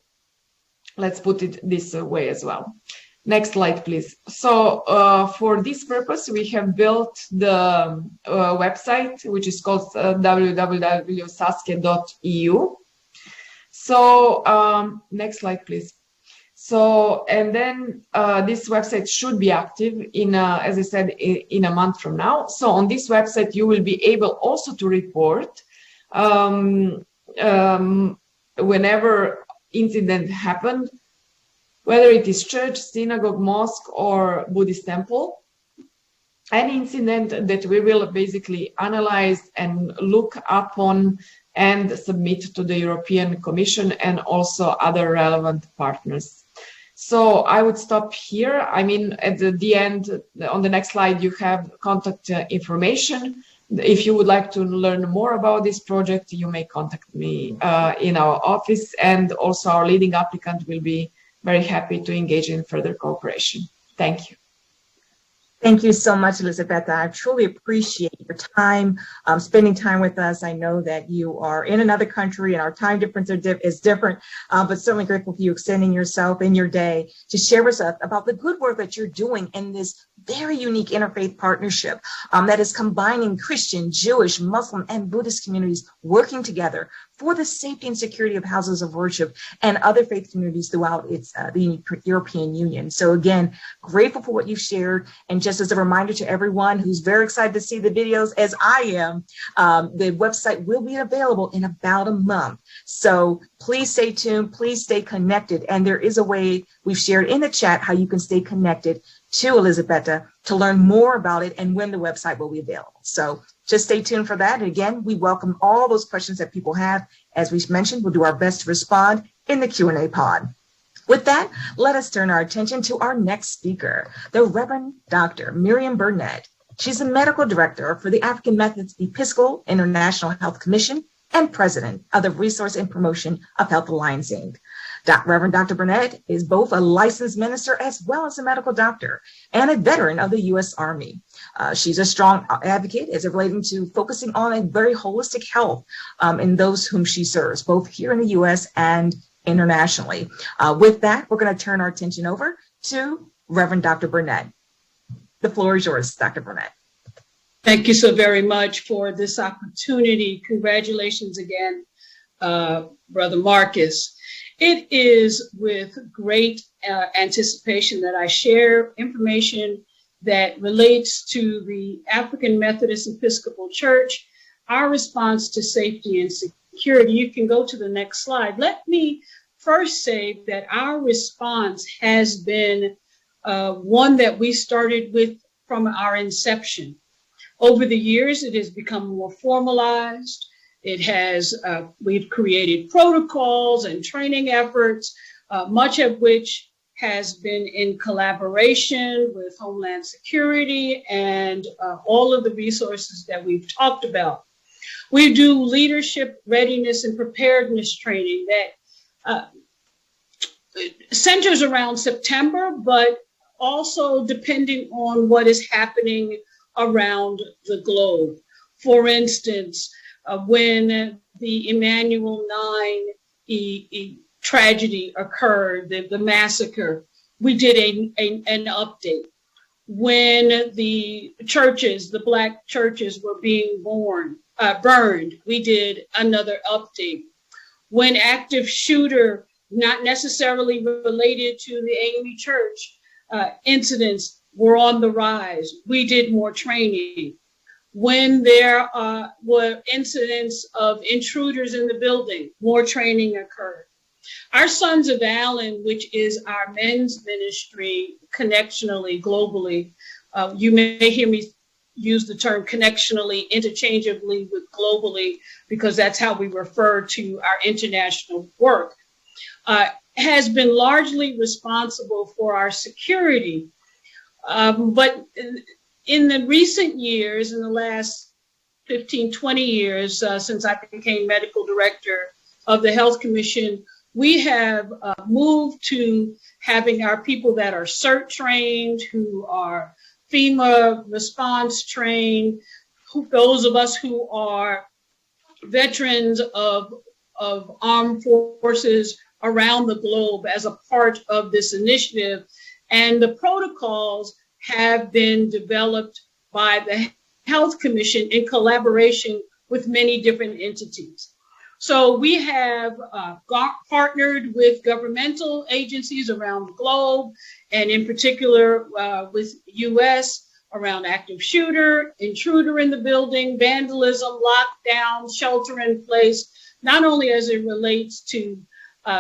Let's put it this way as well. Next slide, please. So for this purpose, we have built the website, which is called www.saske.eu. So next slide, please. So, and then this website should be active in, as I said, in a month from now. So on this website, you will be able also to report whenever incident happened, whether it is church, synagogue, mosque, or Buddhist temple. Any incident that we will basically analyze and look upon and submit to the European Commission and also other relevant partners. So I would stop here. I mean, at the end, on the next slide, you have contact information. If you would like to learn more about this project, you may contact me in our office, and also our leading applicant will be very happy to engage in further cooperation. Thank you. Thank you so much, Elizabeth. I truly appreciate your time, spending time with us. I know that you are in another country and our time difference is different, but certainly grateful for you extending yourself in your day to share with us about the good work that you're doing in this very unique interfaith partnership that is combining Christian, Jewish, Muslim, and Buddhist communities working together for the safety and security of houses of worship and other faith communities throughout the European Union. So again, grateful for what you've shared. And just as a reminder to everyone who's very excited to see the videos, as I am, the website will be available in about a month. So please stay tuned, please stay connected. And there is a way we've shared in the chat how you can stay connected to Elizabetta to learn more about it and when the website will be available. So just stay tuned for that. And again, we welcome all those questions that people have. As we mentioned, we'll do our best to respond in the Q&A pod. With that, let us turn our attention to our next speaker, the Reverend Dr. Miriam Burnett. She's the medical director for the African Methodist Episcopal International Health Commission and president of the Resource and Promotion of Health Alliance, Inc. Reverend Dr. Burnett is both a licensed minister as well as a medical doctor and a veteran of the U.S. Army. She's a strong advocate as it relating to focusing on a very holistic health in those whom she serves, both here in the U.S. and internationally. With that, we're going to turn our attention over to Reverend Dr. Burnett. The floor is yours, Dr. Burnett. Thank you so very much for this opportunity. Congratulations again, Brother Marcus. It is with great anticipation that I share information that relates to the African Methodist Episcopal Church, our response to safety and security. You can go to the next slide. Let me first say that our response has been one that we started with from our inception. Over the years, it has become more formalized. It has, we've created protocols and training efforts, much of which has been in collaboration with Homeland Security and all of the resources that we've talked about. We do leadership readiness and preparedness training that centers around September, but also depending on what is happening around the globe. For instance, when the Emmanuel 9 tragedy occurred, the massacre, we did an update. When the churches, the Black churches were being burned, we did another update. When active shooter, not necessarily related to the AME Church, incidents were on the rise, we did more training. When there were incidents of intruders in the building, more training occurred. Our Sons of Allen, which is our men's ministry connectionally, globally, you may hear me use the term connectionally interchangeably with globally, because that's how we refer to our international work, has been largely responsible for our security. But in the recent years, in the last 15, 20 years, since I became medical director of the Health Commission, we have moved to having our people that are CERT trained, who are FEMA response trained, those of us who are veterans of armed forces around the globe as a part of this initiative. And the protocols have been developed by the Health Commission in collaboration with many different entities. So we have partnered with governmental agencies around the globe, and in particular with US around active shooter, intruder in the building, vandalism, lockdown, shelter in place, not only as it relates to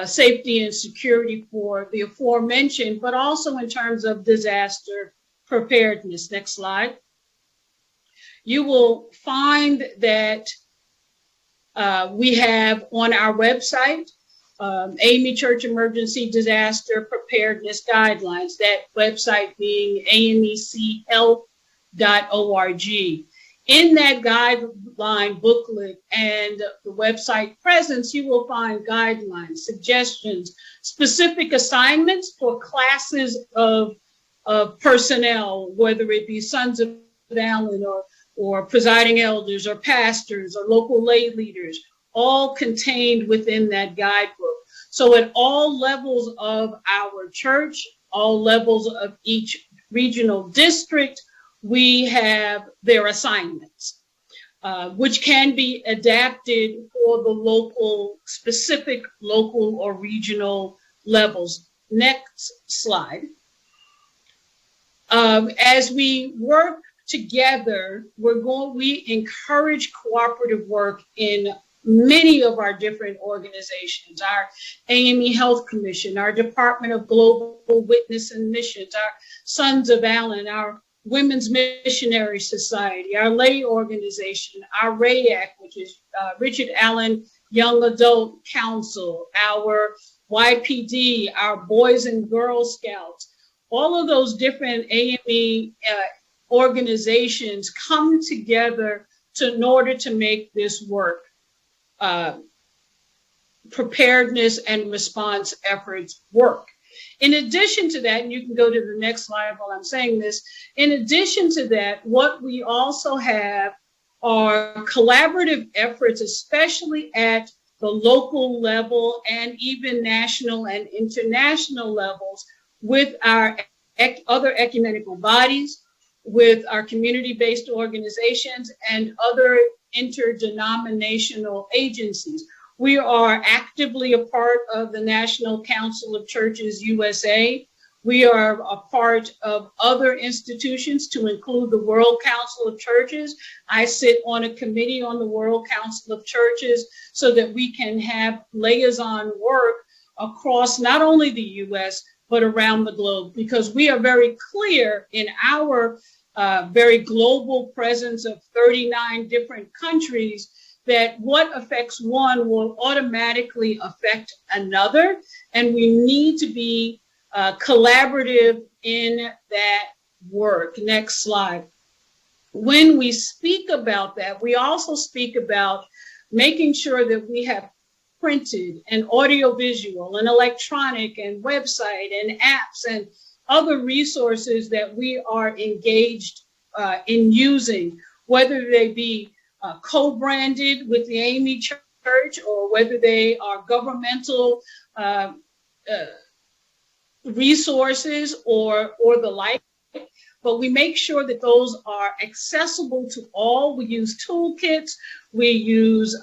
safety and security for the aforementioned, but also in terms of disaster preparedness. Next slide. You will find that we have on our website, AME Church Emergency Disaster Preparedness Guidelines, that website being amechealth.org. In that guideline booklet and the website presence, you will find guidelines, suggestions, specific assignments for classes of personnel, whether it be Sons of Allen or presiding elders or pastors or local lay leaders, all contained within that guidebook. So at all levels of our church, all levels of each regional district, we have their assignments, which can be adapted for the specific local or regional levels. Next slide. As we work together, we encourage cooperative work in many of our different organizations, our AME Health Commission, our Department of Global Witness and Missions, our Sons of Allen, our Women's Missionary Society, our lay organization, our RAYAC, which is Richard Allen Young Adult Council, our YPD, our Boys and Girl Scouts. All of those different AME organizations come together in order to make this work, preparedness and response efforts work. In addition to that, and you can go to the next slide while I'm saying this, in addition to that, what we also have are collaborative efforts, especially at the local level and even national and international levels, with our other ecumenical bodies, with our community-based organizations, and other interdenominational agencies. We are actively a part of the National Council of Churches USA. We are a part of other institutions, to include the World Council of Churches. I sit on a committee on the World Council of Churches so that we can have liaison work across not only the US, but around the globe, because we are very clear in our very global presence of 39 different countries that what affects one will automatically affect another, and we need to be collaborative in that work. Next slide. When we speak about that, we also speak about making sure that we have printed and audiovisual and electronic and website and apps and other resources that we are engaged in using, whether they be co-branded with the AME Church or whether they are governmental resources or the like. But we make sure that those are accessible to all. We use toolkits. We use,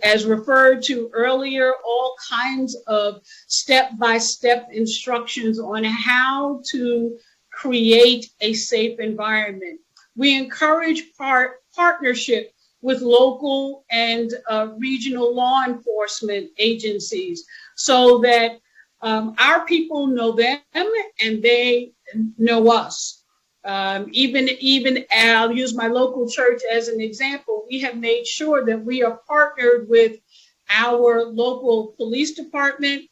as referred to earlier, all kinds of step-by-step instructions on how to create a safe environment. We encourage partnership with local and regional law enforcement agencies so that our people know them and they know us. Even I'll use my local church as an example. We have made sure that we are partnered with our local police department,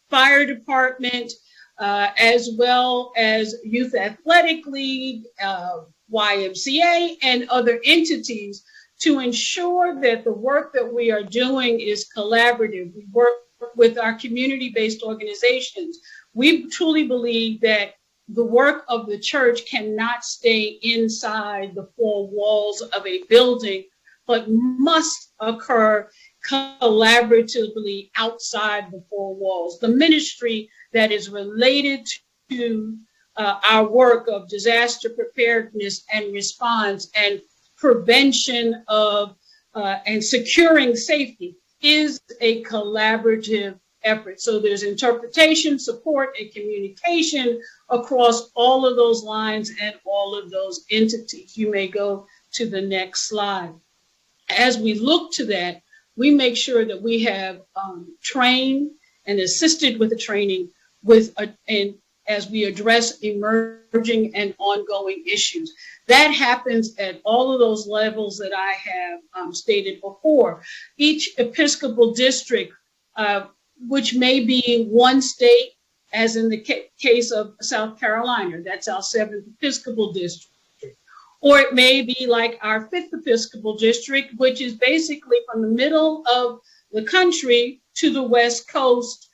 fire department, as well as Youth Athletic League, YMCA, and other entities to ensure that the work that we are doing is collaborative. We work with our community-based organizations. We truly believe that the work of the church cannot stay inside the four walls of a building, but must occur collaboratively outside the four walls. The ministry that is related to our work of disaster preparedness and response and prevention of and securing safety is a collaborative effort. So there's interpretation, support, and communication across all of those lines and all of those entities. You may go to the next slide. As we look to that, we make sure that we have trained and assisted with the training and as we address emerging and ongoing issues. That happens at all of those levels that I have stated before. Each Episcopal district, which may be one state, as in the case of South Carolina, that's our 7th Episcopal district. Or it may be like our 5th Episcopal district, which is basically from the middle of the country to the West Coast.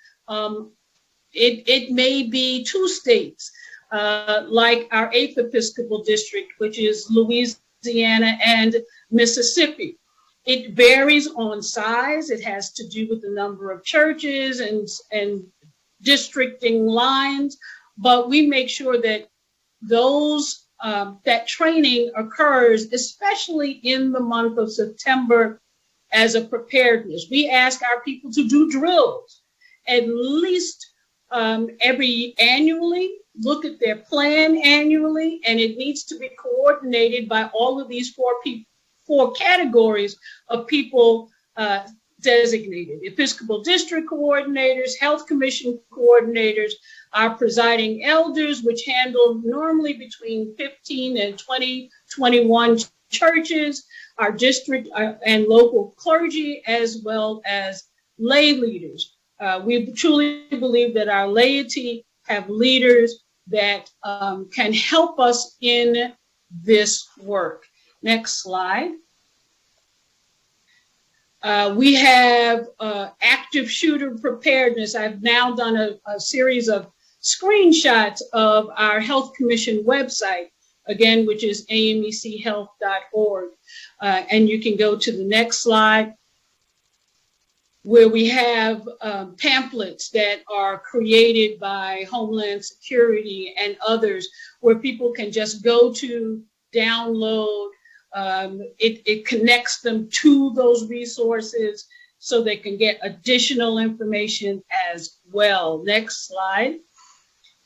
It may be 2 states, like our 8th Episcopal district, which is Louisiana and Mississippi. It varies on size. It has to do with the number of churches and districting lines, but we make sure that that training occurs, especially in the month of September, as a preparedness. We ask our people to do drills at least annually, look at their plan annually, and it needs to be coordinated by all of these four categories of people designated: Episcopal district coordinators, health commission coordinators, our presiding elders, which handle normally between 15 and 21 churches, our district and local clergy, as well as lay leaders. We truly believe that our laity have leaders that can help us in this work. Next slide. We have active shooter preparedness. I've now done a series of screenshots of our Health Commission website, again, which is amechealth.org. And you can go to the next slide, where we have pamphlets that are created by Homeland Security and others, where people can just go to, download. It connects them to those resources so they can get additional information as well. Next slide.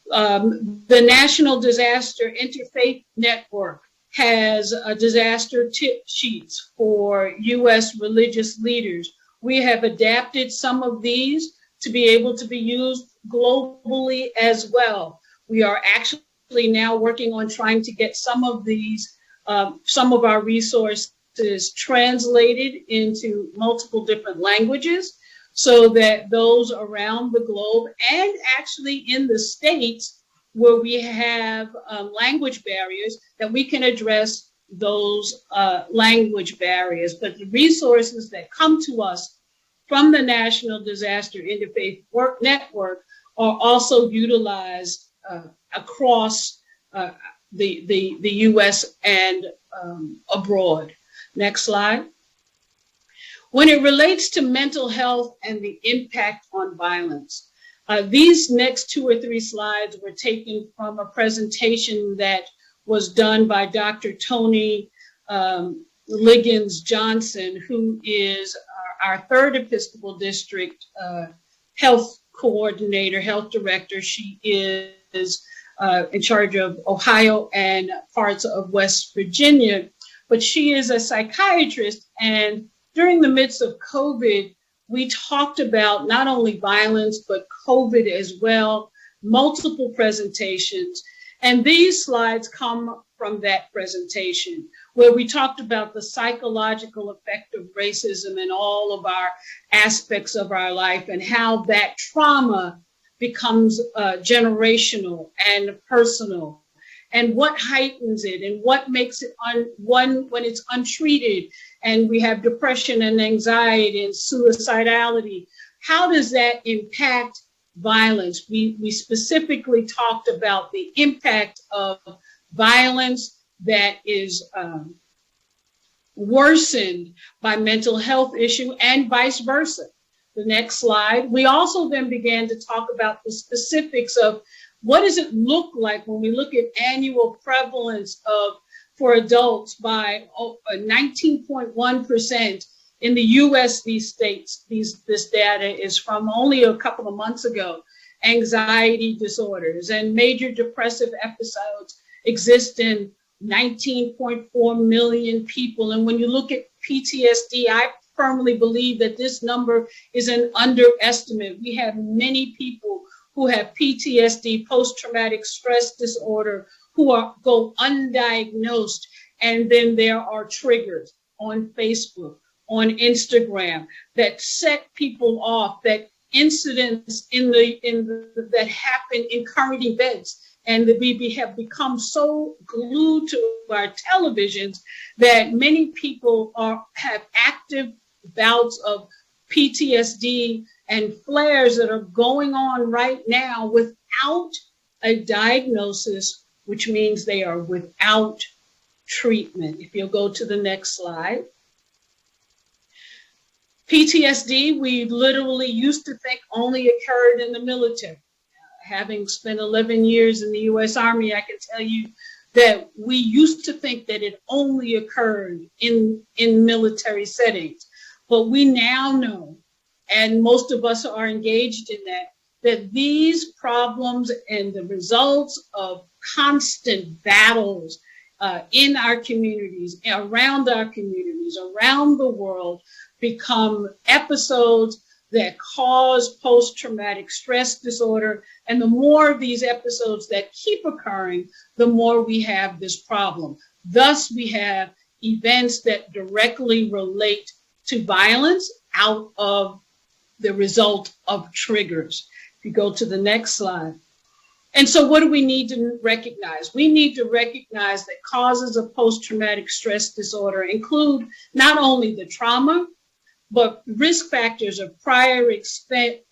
The National Disaster Interfaith Network has disaster tip sheets for U.S. religious leaders. We have adapted some of these to be able to be used globally as well. We are actually now working on trying to get some of these, some of our resources translated into multiple different languages, so that those around the globe and actually in the States where we have language barriers, that we can address those language barriers. But the resources that come to us from the National Disaster Interfaith Network are also utilized across the U.S. and abroad. Next slide. When it relates to mental health and the impact on violence, these next 2 or 3 slides were taken from a presentation that was done by Dr. Tony Liggins Johnson, who is our 3rd Episcopal District health coordinator, health director. She is in charge of Ohio and parts of West Virginia, but she is a psychiatrist. And during the midst of COVID, we talked about not only violence, but COVID as well, multiple presentations. And these slides come from that presentation, where we talked about the psychological effect of racism in all of our aspects of our life, and how that trauma becomes generational and personal, and what heightens it, and what makes it when it's untreated, and we have depression and anxiety and suicidality. How does that impact violence? We specifically talked about the impact of violence that is worsened by mental health issue, and vice versa. The next slide. We also then began to talk about the specifics of what does it look like when we look at annual prevalence for adults by 19.1% in the U.S. These states. This data is from only a couple of months ago. Anxiety disorders and major depressive episodes exist in 19.4 million people. And when you look at PTSD, I firmly believe that this number is an underestimate. We have many people who have PTSD, post-traumatic stress disorder, who go undiagnosed. And then there are triggers on Facebook, on Instagram, that set people off, that incidents that happen in current events. And that we have become so glued to our televisions that many people have active bouts of PTSD and flares that are going on right now without a diagnosis, which means they are without treatment. If you'll go to the next slide. PTSD, we literally used to think only occurred in the military. having spent 11 years in the U.S. Army, I can tell you that we used to think that it only occurred in military settings. But we now know, and most of us are engaged in that these problems and the results of constant battles in our communities, around the world, become episodes that cause post-traumatic stress disorder. And the more of these episodes that keep occurring, the more we have this problem. Thus, we have events that directly relate to violence out of the result of triggers. If you go to the next slide. And so what do we need to recognize? We need to recognize that causes of post-traumatic stress disorder include not only the trauma, but risk factors of prior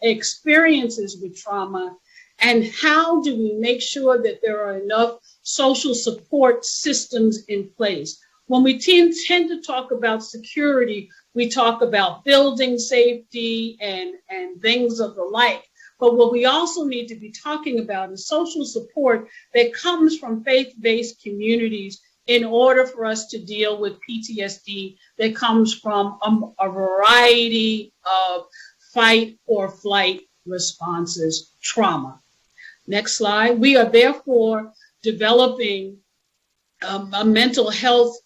experiences with trauma, and how do we make sure that there are enough social support systems in place. When we tend to talk about security, we talk about building safety and things of the like. But what we also need to be talking about is social support that comes from faith-based communities in order for us to deal with PTSD that comes from a variety of fight or flight responses, trauma. Next slide. We are therefore developing a mental health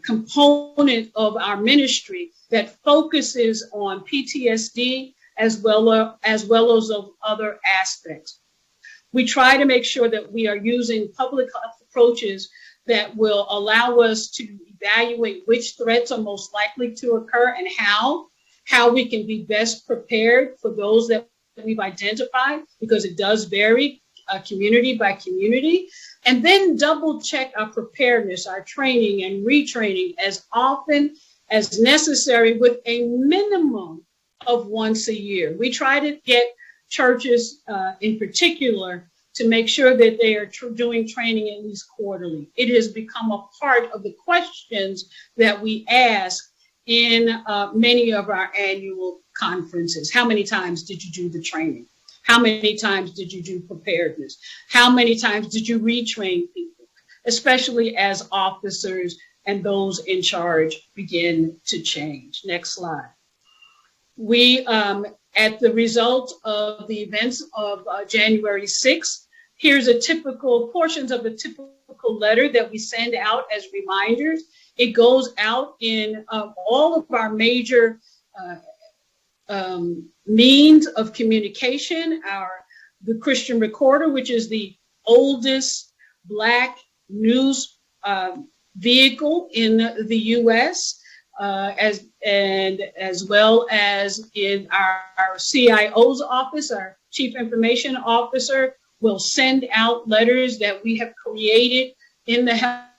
component of our ministry that focuses on PTSD as well as of other aspects. We try to make sure that we are using public health approaches that will allow us to evaluate which threats are most likely to occur and how we can be best prepared for those that we've identified, because it does vary community by community. And then double check our preparedness, our training and retraining as often as necessary with a minimum of once a year. We try to get churches in particular to make sure that they are doing training at least quarterly. It has become a part of the questions that we ask in many of our annual conferences. How many times did you do the training? How many times did you do preparedness? How many times did you retrain people, especially as officers and those in charge begin to change? Next slide. We, at the result of the events of January 6th, here's portions of a typical letter that we send out as reminders. It goes out in all of our major means of communication. The Christian Recorder, which is the oldest Black news vehicle in the U.S., as well as in our CIO's office, our Chief Information Officer will send out letters that we have created in the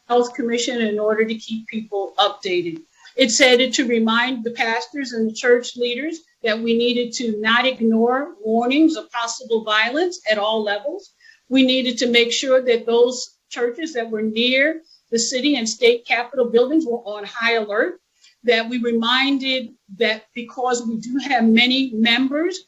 Health Commission in order to keep people updated. It said to remind the pastors and the church leaders that we needed to not ignore warnings of possible violence at all levels. We needed to make sure that those churches that were near the city and state capitol buildings were on high alert, that we reminded that because we do have many members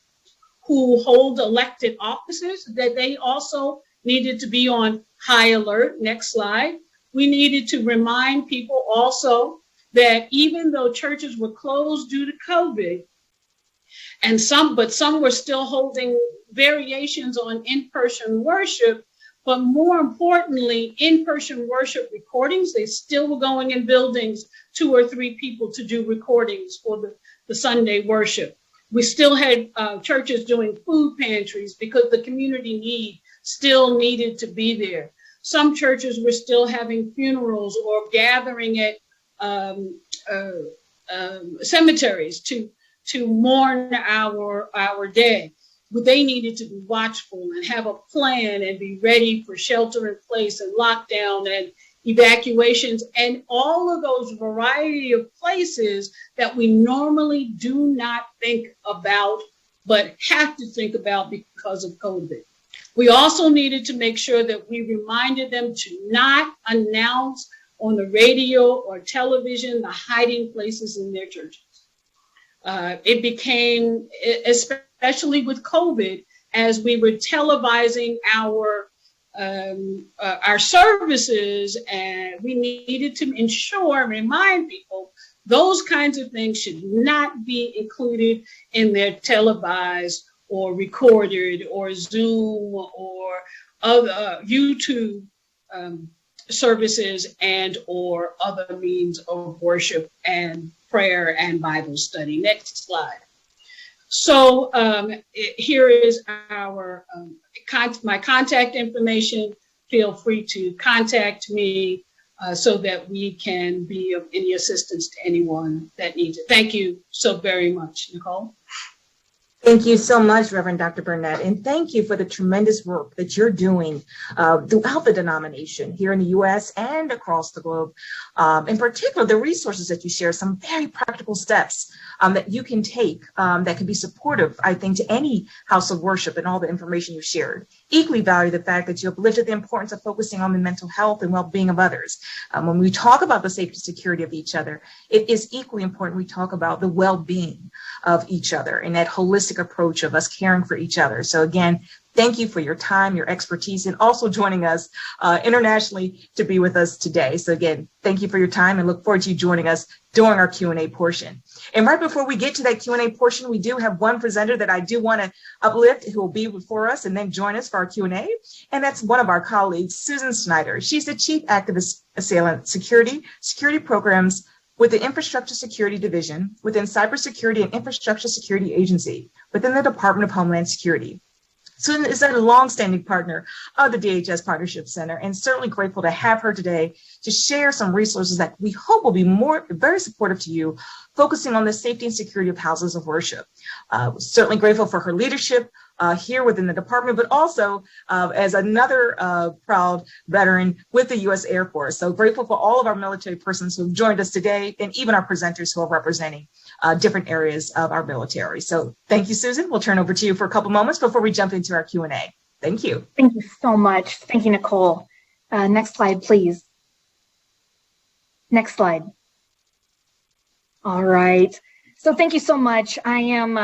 who hold elected offices, that they also needed to be on high alert. Next slide. We needed to remind people also that even though churches were closed due to COVID, but some were still holding variations on in-person worship, but more importantly, in-person worship recordings. They still were going in buildings, 2 or 3 people to do recordings for the Sunday worship. We still had churches doing food pantries because the community need still needed to be there. Some churches were still having funerals or gathering at cemeteries to mourn our dead. But they needed to be watchful and have a plan and be ready for shelter in place and lockdown and evacuations and all of those variety of places that we normally do not think about, but have to think about because of COVID. We also needed to make sure that we reminded them to not announce on the radio or television the hiding places in their churches. It became, especially with COVID, as we were televising our services, and we needed to ensure and remind people those kinds of things should not be included in their televised or recorded or Zoom or other YouTube services and or other means of worship and prayer and Bible study. Next slide. So here is our my contact information. Feel free to contact me so that we can be of any assistance to anyone that needs it. Thank you so very much, Nicole. Thank you so much, Reverend Dr. Burnett, and thank you for the tremendous work that you're doing throughout the denomination here in the U.S. and across the globe. In particular, the resources that you share, some very practical steps that you can take that can be supportive, I think, to any house of worship, and all the information you shared. Equally value the fact that you uplifted the importance of focusing on the mental health and well-being of others. When we talk about the safety and security of each other, it is equally important we talk about the well-being of each other and that holistic approach of us caring for each other. So again, thank you for your time, your expertise, and also joining us internationally to be with us today. So again, thank you for your time and look forward to you joining us during our Q&A portion. And right before we get to that Q&A portion, we do have one presenter that I do want to uplift who will be before us and then join us for our Q&A. And that's one of our colleagues, Susan Snyder. She's the Chief Activist Assailant Security Programs with the Infrastructure Security Division within Cybersecurity and Infrastructure Security Agency within the Department of Homeland Security. Susan is a longstanding partner of the DHS Partnership Center, and certainly grateful to have her today to share some resources that we hope will be very supportive to you, focusing on the safety and security of houses of worship. Certainly grateful for her leadership here within the department, but also as another proud veteran with the U.S. Air Force. So grateful for all of our military persons who have joined us today, and even our presenters who are representing different areas of our military. So thank you, Susan. We'll turn over to you for a couple moments before we jump into our Q&A. Thank you. Thank you so much. Thank you, Nicole. Next slide, please. Next slide. All right. So thank you so much. I am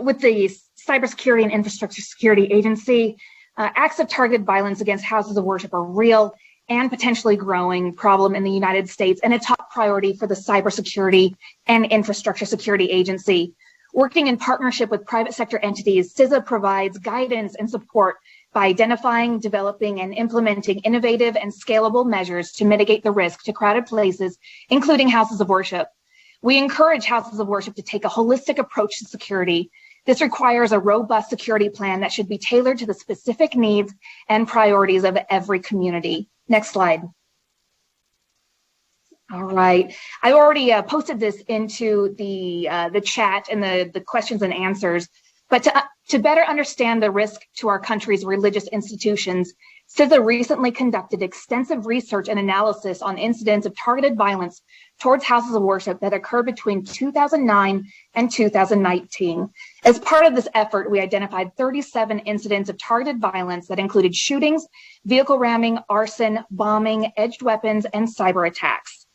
with the Cybersecurity and Infrastructure Security Agency. Acts of targeted violence against houses of worship are real and potentially growing problem in the United States, and a top priority for the Cybersecurity and Infrastructure Security Agency. Working in partnership with private sector entities, CISA provides guidance and support by identifying, developing, and implementing innovative and scalable measures to mitigate the risk to crowded places, including houses of worship. We encourage houses of worship to take a holistic approach to security. This requires a robust security plan that should be tailored to the specific needs and priorities of every community. Next slide. All right. I already posted this into the chat and the questions and answers, but to better understand the risk to our country's religious institutions, CISA recently conducted extensive research and analysis on incidents of targeted violence towards houses of worship that occurred between 2009 and 2019. As part of this effort, we identified 37 incidents of targeted violence that included shootings, vehicle ramming, arson, bombing, edged weapons, and cyber attacks.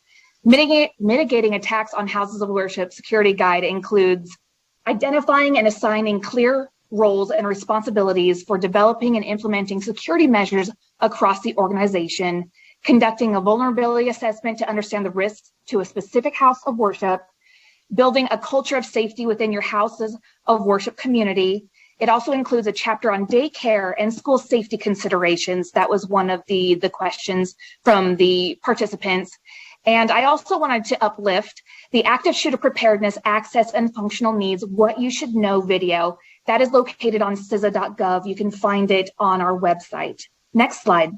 Mitigating attacks on houses of worship security guide includes identifying and assigning clear roles and responsibilities for developing and implementing security measures across the organization, conducting a vulnerability assessment to understand the risks to a specific house of worship, building a culture of safety within your houses of worship community. It also includes a chapter on daycare and school safety considerations. That was one of the questions from the participants. And I also wanted to uplift the active shooter preparedness, access, and functional needs, what you should know video. That is located on CISA.gov. You can find it on our website. Next slide.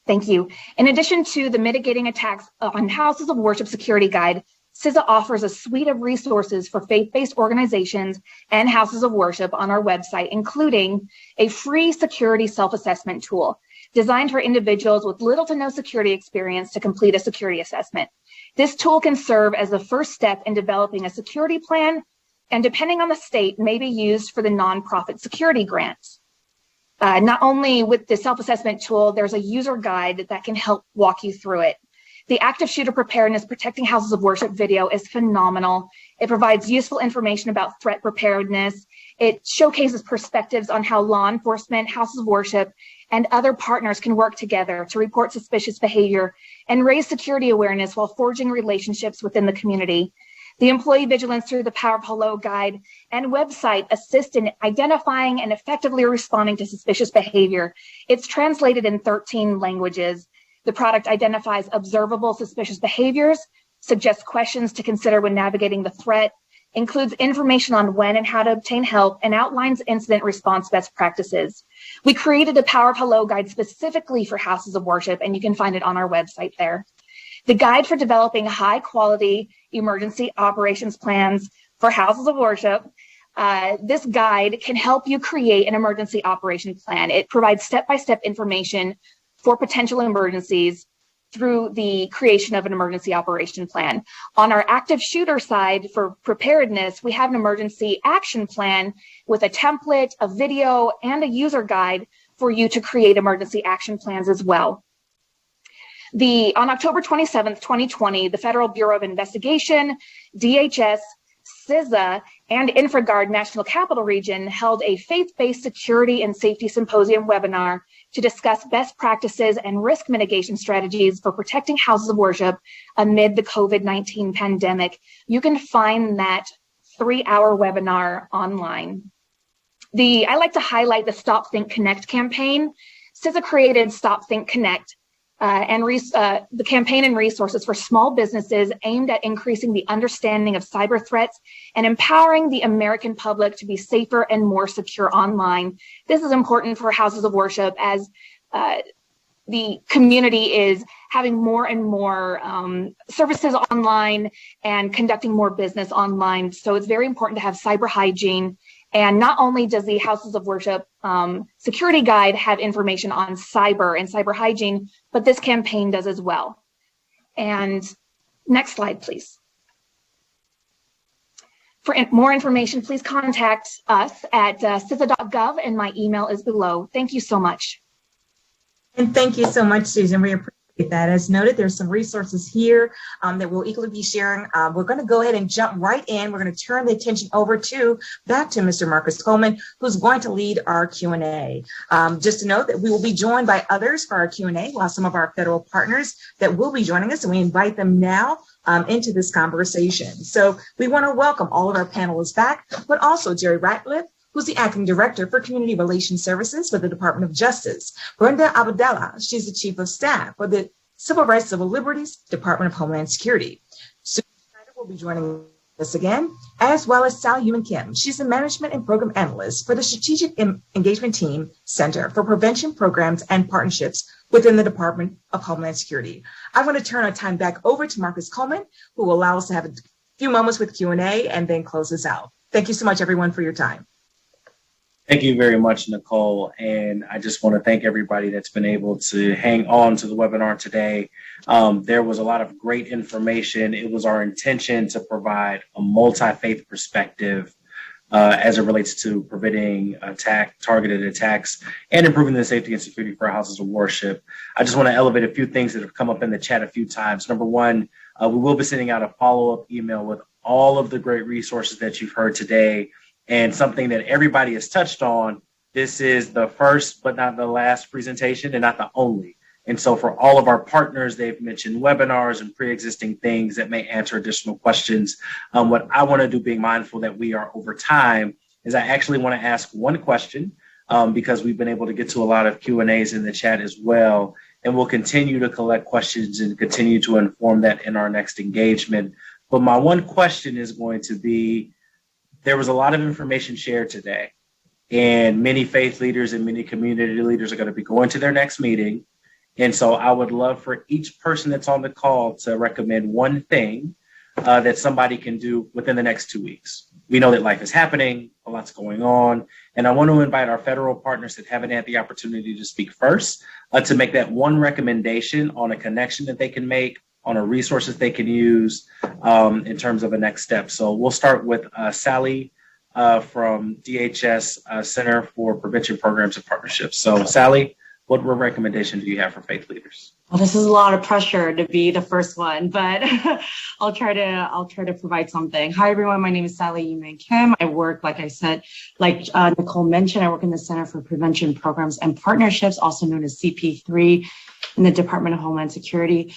Thank you. In addition to the mitigating attacks on houses of worship security guide, CISA offers a suite of resources for faith-based organizations and houses of worship on our website, including a free security self-assessment tool designed for individuals with little to no security experience to complete a security assessment. This tool can serve as the first step in developing a security plan, and depending on the state, may be used for the nonprofit security grants. Not only with the self-assessment tool, there's a user guide that can help walk you through it. The Active Shooter Preparedness Protecting Houses of Worship video is phenomenal. It provides useful information about threat preparedness. It showcases perspectives on how law enforcement, houses of worship, and other partners can work together to report suspicious behavior and raise security awareness while forging relationships within the community. The Employee Vigilance Through the Power of Hello guide and website assist in identifying and effectively responding to suspicious behavior. It's translated in 13 languages. The product identifies observable suspicious behaviors, suggests questions to consider when navigating the threat, includes information on when and how to obtain help, and outlines incident response best practices. We created a Power of Hello guide specifically for houses of worship, and you can find it on our website there. The guide for developing high quality emergency operations plans for houses of worship. This guide can help you create an emergency operation plan. It provides step-by-step information for potential emergencies through the creation of an emergency operation plan. On our active shooter side for preparedness, we have an emergency action plan with a template, a video, and a user guide for you to create emergency action plans as well. On October 27th, 2020, the Federal Bureau of Investigation, DHS, CISA, and InfraGard National Capital Region held a faith-based security and safety symposium webinar to discuss best practices and risk mitigation strategies for protecting houses of worship amid the COVID-19 pandemic. You can find that 3-hour webinar online. I like to highlight the Stop, Think, Connect campaign. CISA created Stop, Think, Connect, the campaign and resources for small businesses aimed at increasing the understanding of cyber threats and empowering the American public to be safer and more secure online. This is important for houses of worship as the community is having more and more services online and conducting more business online. So it's very important to have cyber hygiene. And not only does the Houses of Worship security guide have information on cyber and cyber hygiene, but this campaign does as well. And next slide, please. For more information, please contact us at CISA.gov, and my email is below. Thank you so much. And thank you so much, Susan. We appreciate that. As noted, there's some resources here that we'll equally be sharing. We're going to go ahead and jump right in. We're going to turn the attention over back to Mr. Marcus Coleman, who's going to lead our Q&A. Just to note that we will be joined by others for our Q&A, while some of our federal partners that will be joining us, and we invite them now into this conversation. So we want to welcome all of our panelists back, but also Jerry Ratliff, who's the Acting Director for Community Relations Services for the Department of Justice. Brenda Abdallah, she's the Chief of Staff for the Civil Rights, Civil Liberties Department of Homeland Security. Susan Schneider will be joining us again, as well as Sally Yuman Kim. She's the Management and Program Analyst for the Strategic Engagement Team Center for Prevention Programs and Partnerships within the Department of Homeland Security. I want to turn our time back over to Marcus Coleman, who will allow us to have a few moments with Q&A and then close us out. Thank you so much, everyone, for your time. Thank you very much, Nicole. And I just want to thank everybody that's been able to hang on to the webinar today. There was a lot of great information. It was our intention to provide a multi-faith perspective as it relates to preventing targeted attacks and improving the safety and security for our houses of worship. I just want to elevate a few things that have come up in the chat a few times. Number one, we will be sending out a follow-up email with all of the great resources that you've heard today. And something that everybody has touched on, this is the first but not the last presentation and not the only. And so for all of our partners, they've mentioned webinars and pre-existing things that may answer additional questions. What I want to do, being mindful that we are over time, is I actually want to ask one question because we've been able to get to a lot of Q&As in the chat as well. And we'll continue to collect questions and continue to inform that in our next engagement. But my one question is going to be, there was a lot of information shared today, and many faith leaders and many community leaders are going to be going to their next meeting. And so I would love for each person that's on the call to recommend one thing that somebody can do within the next 2 weeks. We know that life is happening, a lot's going on, and I want to invite our federal partners that haven't had the opportunity to speak first to make that one recommendation on a connection that they can make, on a resources they can use in terms of a next step. So we'll start with Sally from DHS Center for Prevention Programs and Partnerships. So Sally, what recommendation do you have for faith leaders? Well, this is a lot of pressure to be the first one, but I'll try to provide something. Hi, everyone. My name is Sally Yuman Kim. I work, like I said, like Nicole mentioned, I work in the Center for Prevention Programs and Partnerships, also known as CP3, in the Department of Homeland Security.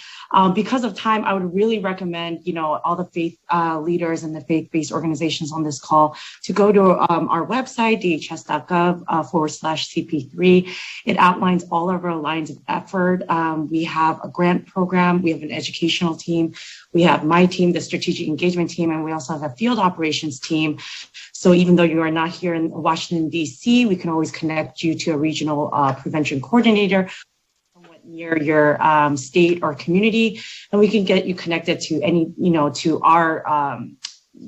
Because of time, I would really recommend, all the faith leaders and the faith-based organizations on this call to go to our website, dhs.gov/CP3. It outlines all of our lines of effort. We have a grant program. We have an educational team. We have my team, the strategic engagement team, and we also have a field operations team. So even though you are not here in Washington, D.C., we can always connect you to a regional prevention coordinator near your state or community, and we can get you connected to any, to our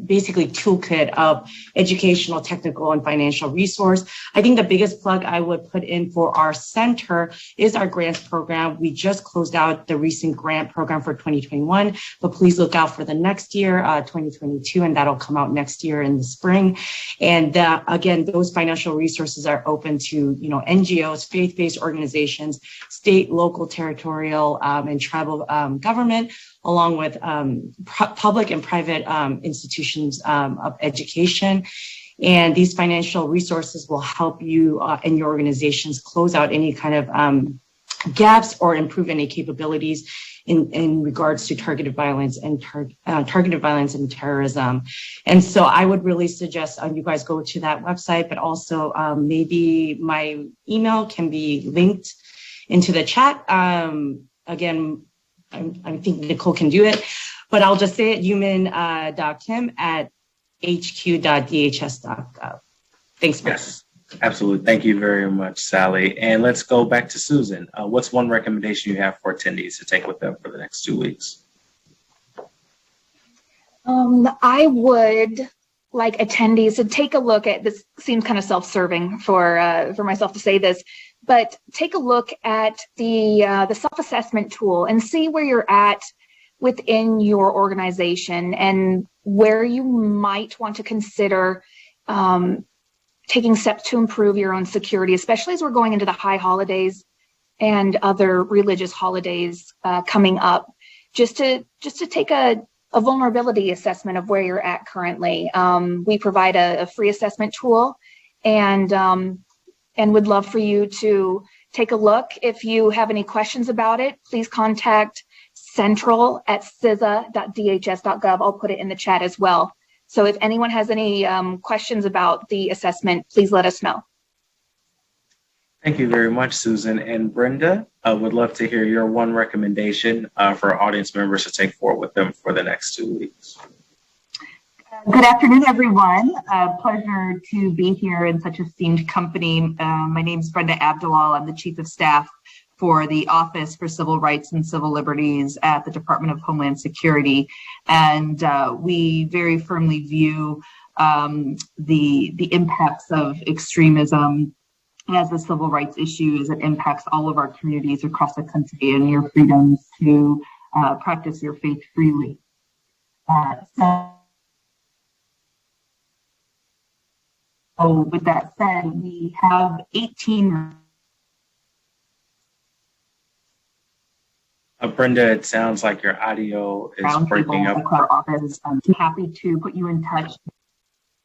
basically toolkit of educational, technical, and financial resource. I think the biggest plug I would put in for our center is our grants program. We just closed out the recent grant program for 2021, but please look out for the next year, 2022, and that'll come out next year in the spring. And again, those financial resources are open to, NGOs, faith-based organizations, state, local, territorial, and tribal government, along with public and private institutions of education. And these financial resources will help you and your organizations close out any kind of gaps or improve any capabilities in regards to targeted violence and terrorism. And so I would really suggest you guys go to that website, but also maybe my email can be linked into the chat. Again, I think Nicole can do it, but I'll just say it, human.kim@hq.dhs.gov. Thanks, Mark. Yes, absolutely. Thank you very much, Sally. And let's go back to Susan. What's one recommendation you have for attendees to take with them for the next 2 weeks? I would like attendees to take a look at this. Seems kind of self-serving for myself to say this, but take a look at the self-assessment tool and see where you're at within your organization and where you might want to consider taking steps to improve your own security, especially as we're going into the high holidays and other religious holidays coming up. Just to take a vulnerability assessment of where you're at currently. We provide a free assessment tool, and would love for you to take a look. If you have any questions about it, please contact central@cisa.dhs.gov. I'll put it in the chat as well. So if anyone has any questions about the assessment, please let us know. Thank you very much, Susan. And Brenda, I would love to hear your one recommendation for our audience members to take forward with them for the next 2 weeks. Good afternoon, everyone. Pleasure to be here in such esteemed company. My name is Brenda Abdulal. I'm the Chief of Staff for the Office for Civil Rights and Civil Liberties at the Department of Homeland Security. And we very firmly view the impacts of extremism as a civil rights issue as it impacts all of our communities across the country and your freedoms to practice your faith freely. So with that said, we have 18. Brenda, it sounds like your audio is breaking up. Our office. I'm happy to put you in touch.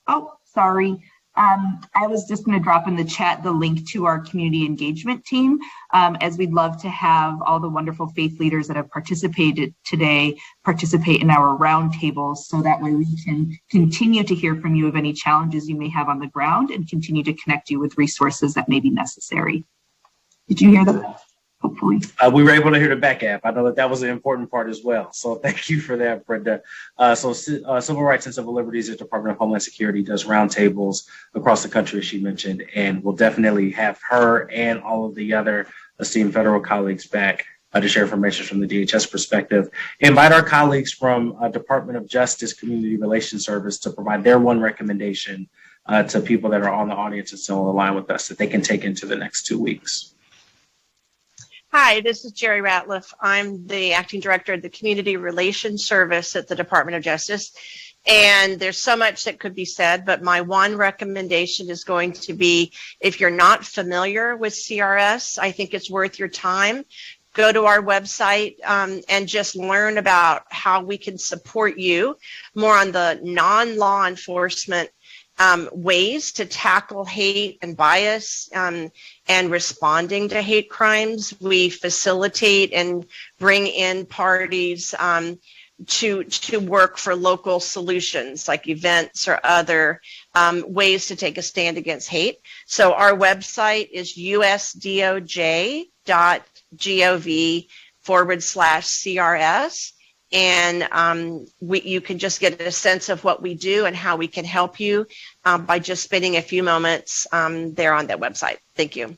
Oh, sorry. I was just going to drop in the chat the link to our community engagement team, as we'd love to have all the wonderful faith leaders that have participated today participate in our roundtables, so that way we can continue to hear from you of any challenges you may have on the ground and continue to connect you with resources that may be necessary. Did you hear that? Hopefully. We were able to hear the back app. I know that was an important part as well. So thank you for that, Brenda. Civil Rights and Civil Liberties at the Department of Homeland Security does roundtables across the country, as she mentioned, and we'll definitely have her and all of the other esteemed federal colleagues back to share information from the DHS perspective. Invite our colleagues from Department of Justice Community Relations Service to provide their one recommendation to people that are on the audience and still on the line with us that they can take into the next 2 weeks. Hi, this is Jerry Ratliff. I'm the Acting Director of the Community Relations Service at the Department of Justice. And there's so much that could be said, but my one recommendation is going to be, if you're not familiar with CRS, I think it's worth your time. Go to our website and just learn about how we can support you more on the non-law enforcement ways to tackle hate and bias and responding to hate crimes. We facilitate and bring in parties to work for local solutions like events or other ways to take a stand against hate. So our website is usdoj.gov/CRS. And you can just get a sense of what we do and how we can help you by just spending a few moments there on that website. Thank you.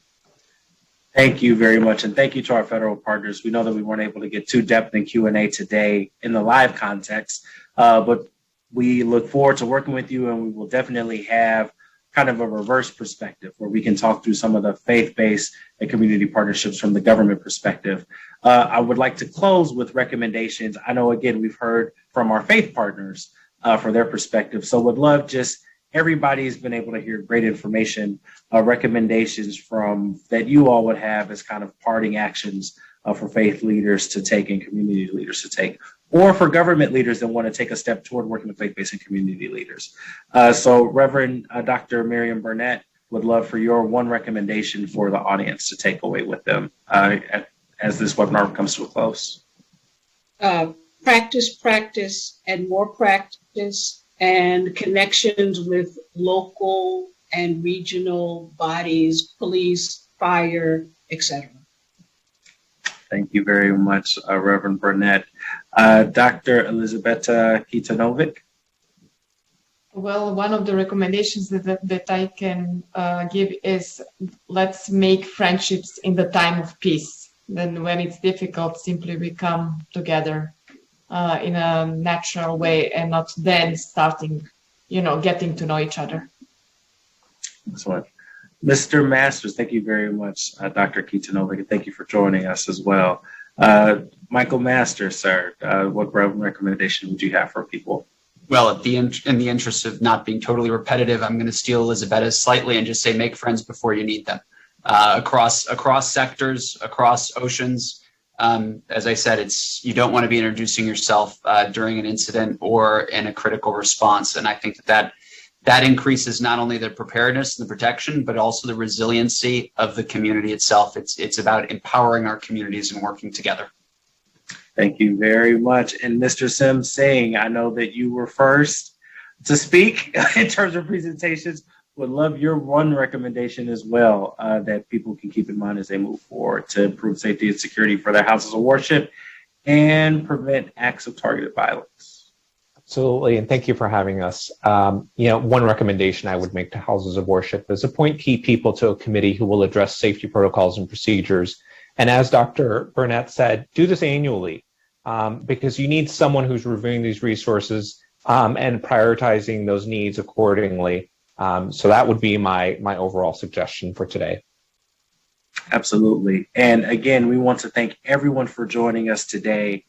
Thank you very much, and thank you to our federal partners. We know that we weren't able to get too depth in Q&A today in the live context, but we look forward to working with you, and we will definitely have kind of a reverse perspective where we can talk through some of the faith-based and community partnerships from the government perspective. I would like to close with recommendations. I know, again, we've heard from our faith partners for their perspective, so would love just everybody's been able to hear great information, recommendations from that you all would have as kind of parting actions for faith leaders to take and community leaders to take, or for government leaders that want to take a step toward working with faith-based and community leaders. So Reverend Dr. Miriam Burnett, would love for your one recommendation for the audience to take away with them as this webinar comes to a close. Practice, and more practice, and connections with local and regional bodies, police, fire, etc. Thank you very much, Reverend Burnett. Dr. Elizabeta Kitanovic. Well, one of the recommendations that I can give is let's make friendships in the time of peace. Then when it's difficult, simply we come together in a natural way and not then starting, getting to know each other. Excellent. Mr. Masters, thank you very much, Dr. Kitanovic. Thank you for joining us as well. Michael Masters, sir, what recommendation would you have for people? Well, in the interest of not being totally repetitive, I'm going to steal Elizabeth's slightly and just say make friends before you need them. Across sectors, across oceans. As I said, you don't want to be introducing yourself during an incident or in a critical response. And I think that increases not only the preparedness and the protection, but also the resiliency of the community itself. It's about empowering our communities and working together. Thank you very much. And Mr. Sim Singh, I know that you were first to speak in terms of presentations. Would love your one recommendation as well that people can keep in mind as they move forward to improve safety and security for their houses of worship and prevent acts of targeted violence. Absolutely, and thank you for having us. One recommendation I would make to houses of worship is appoint key people to a committee who will address safety protocols and procedures. And as Dr. Burnett said, do this annually because you need someone who's reviewing these resources and prioritizing those needs accordingly. So that would be my overall suggestion for today. Absolutely. And again, we want to thank everyone for joining us today.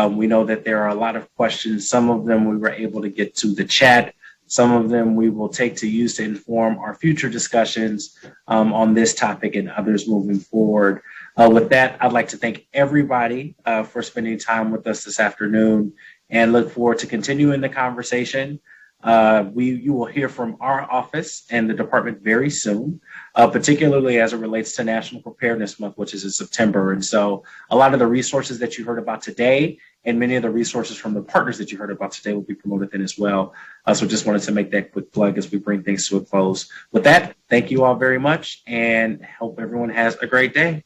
We know that there are a lot of questions. Some of them we were able to get to the chat. Some of them we will take to use to inform our future discussions on this topic and others moving forward. With that, I'd like to thank everybody for spending time with us this afternoon and look forward to continuing the conversation. You will hear from our office and the department very soon, particularly as it relates to National Preparedness Month, which is in September. And so a lot of the resources that you heard about today and many of the resources from the partners that you heard about today will be promoted then as well. So just wanted to make that quick plug as we bring things to a close. With that, thank you all very much and hope everyone has a great day.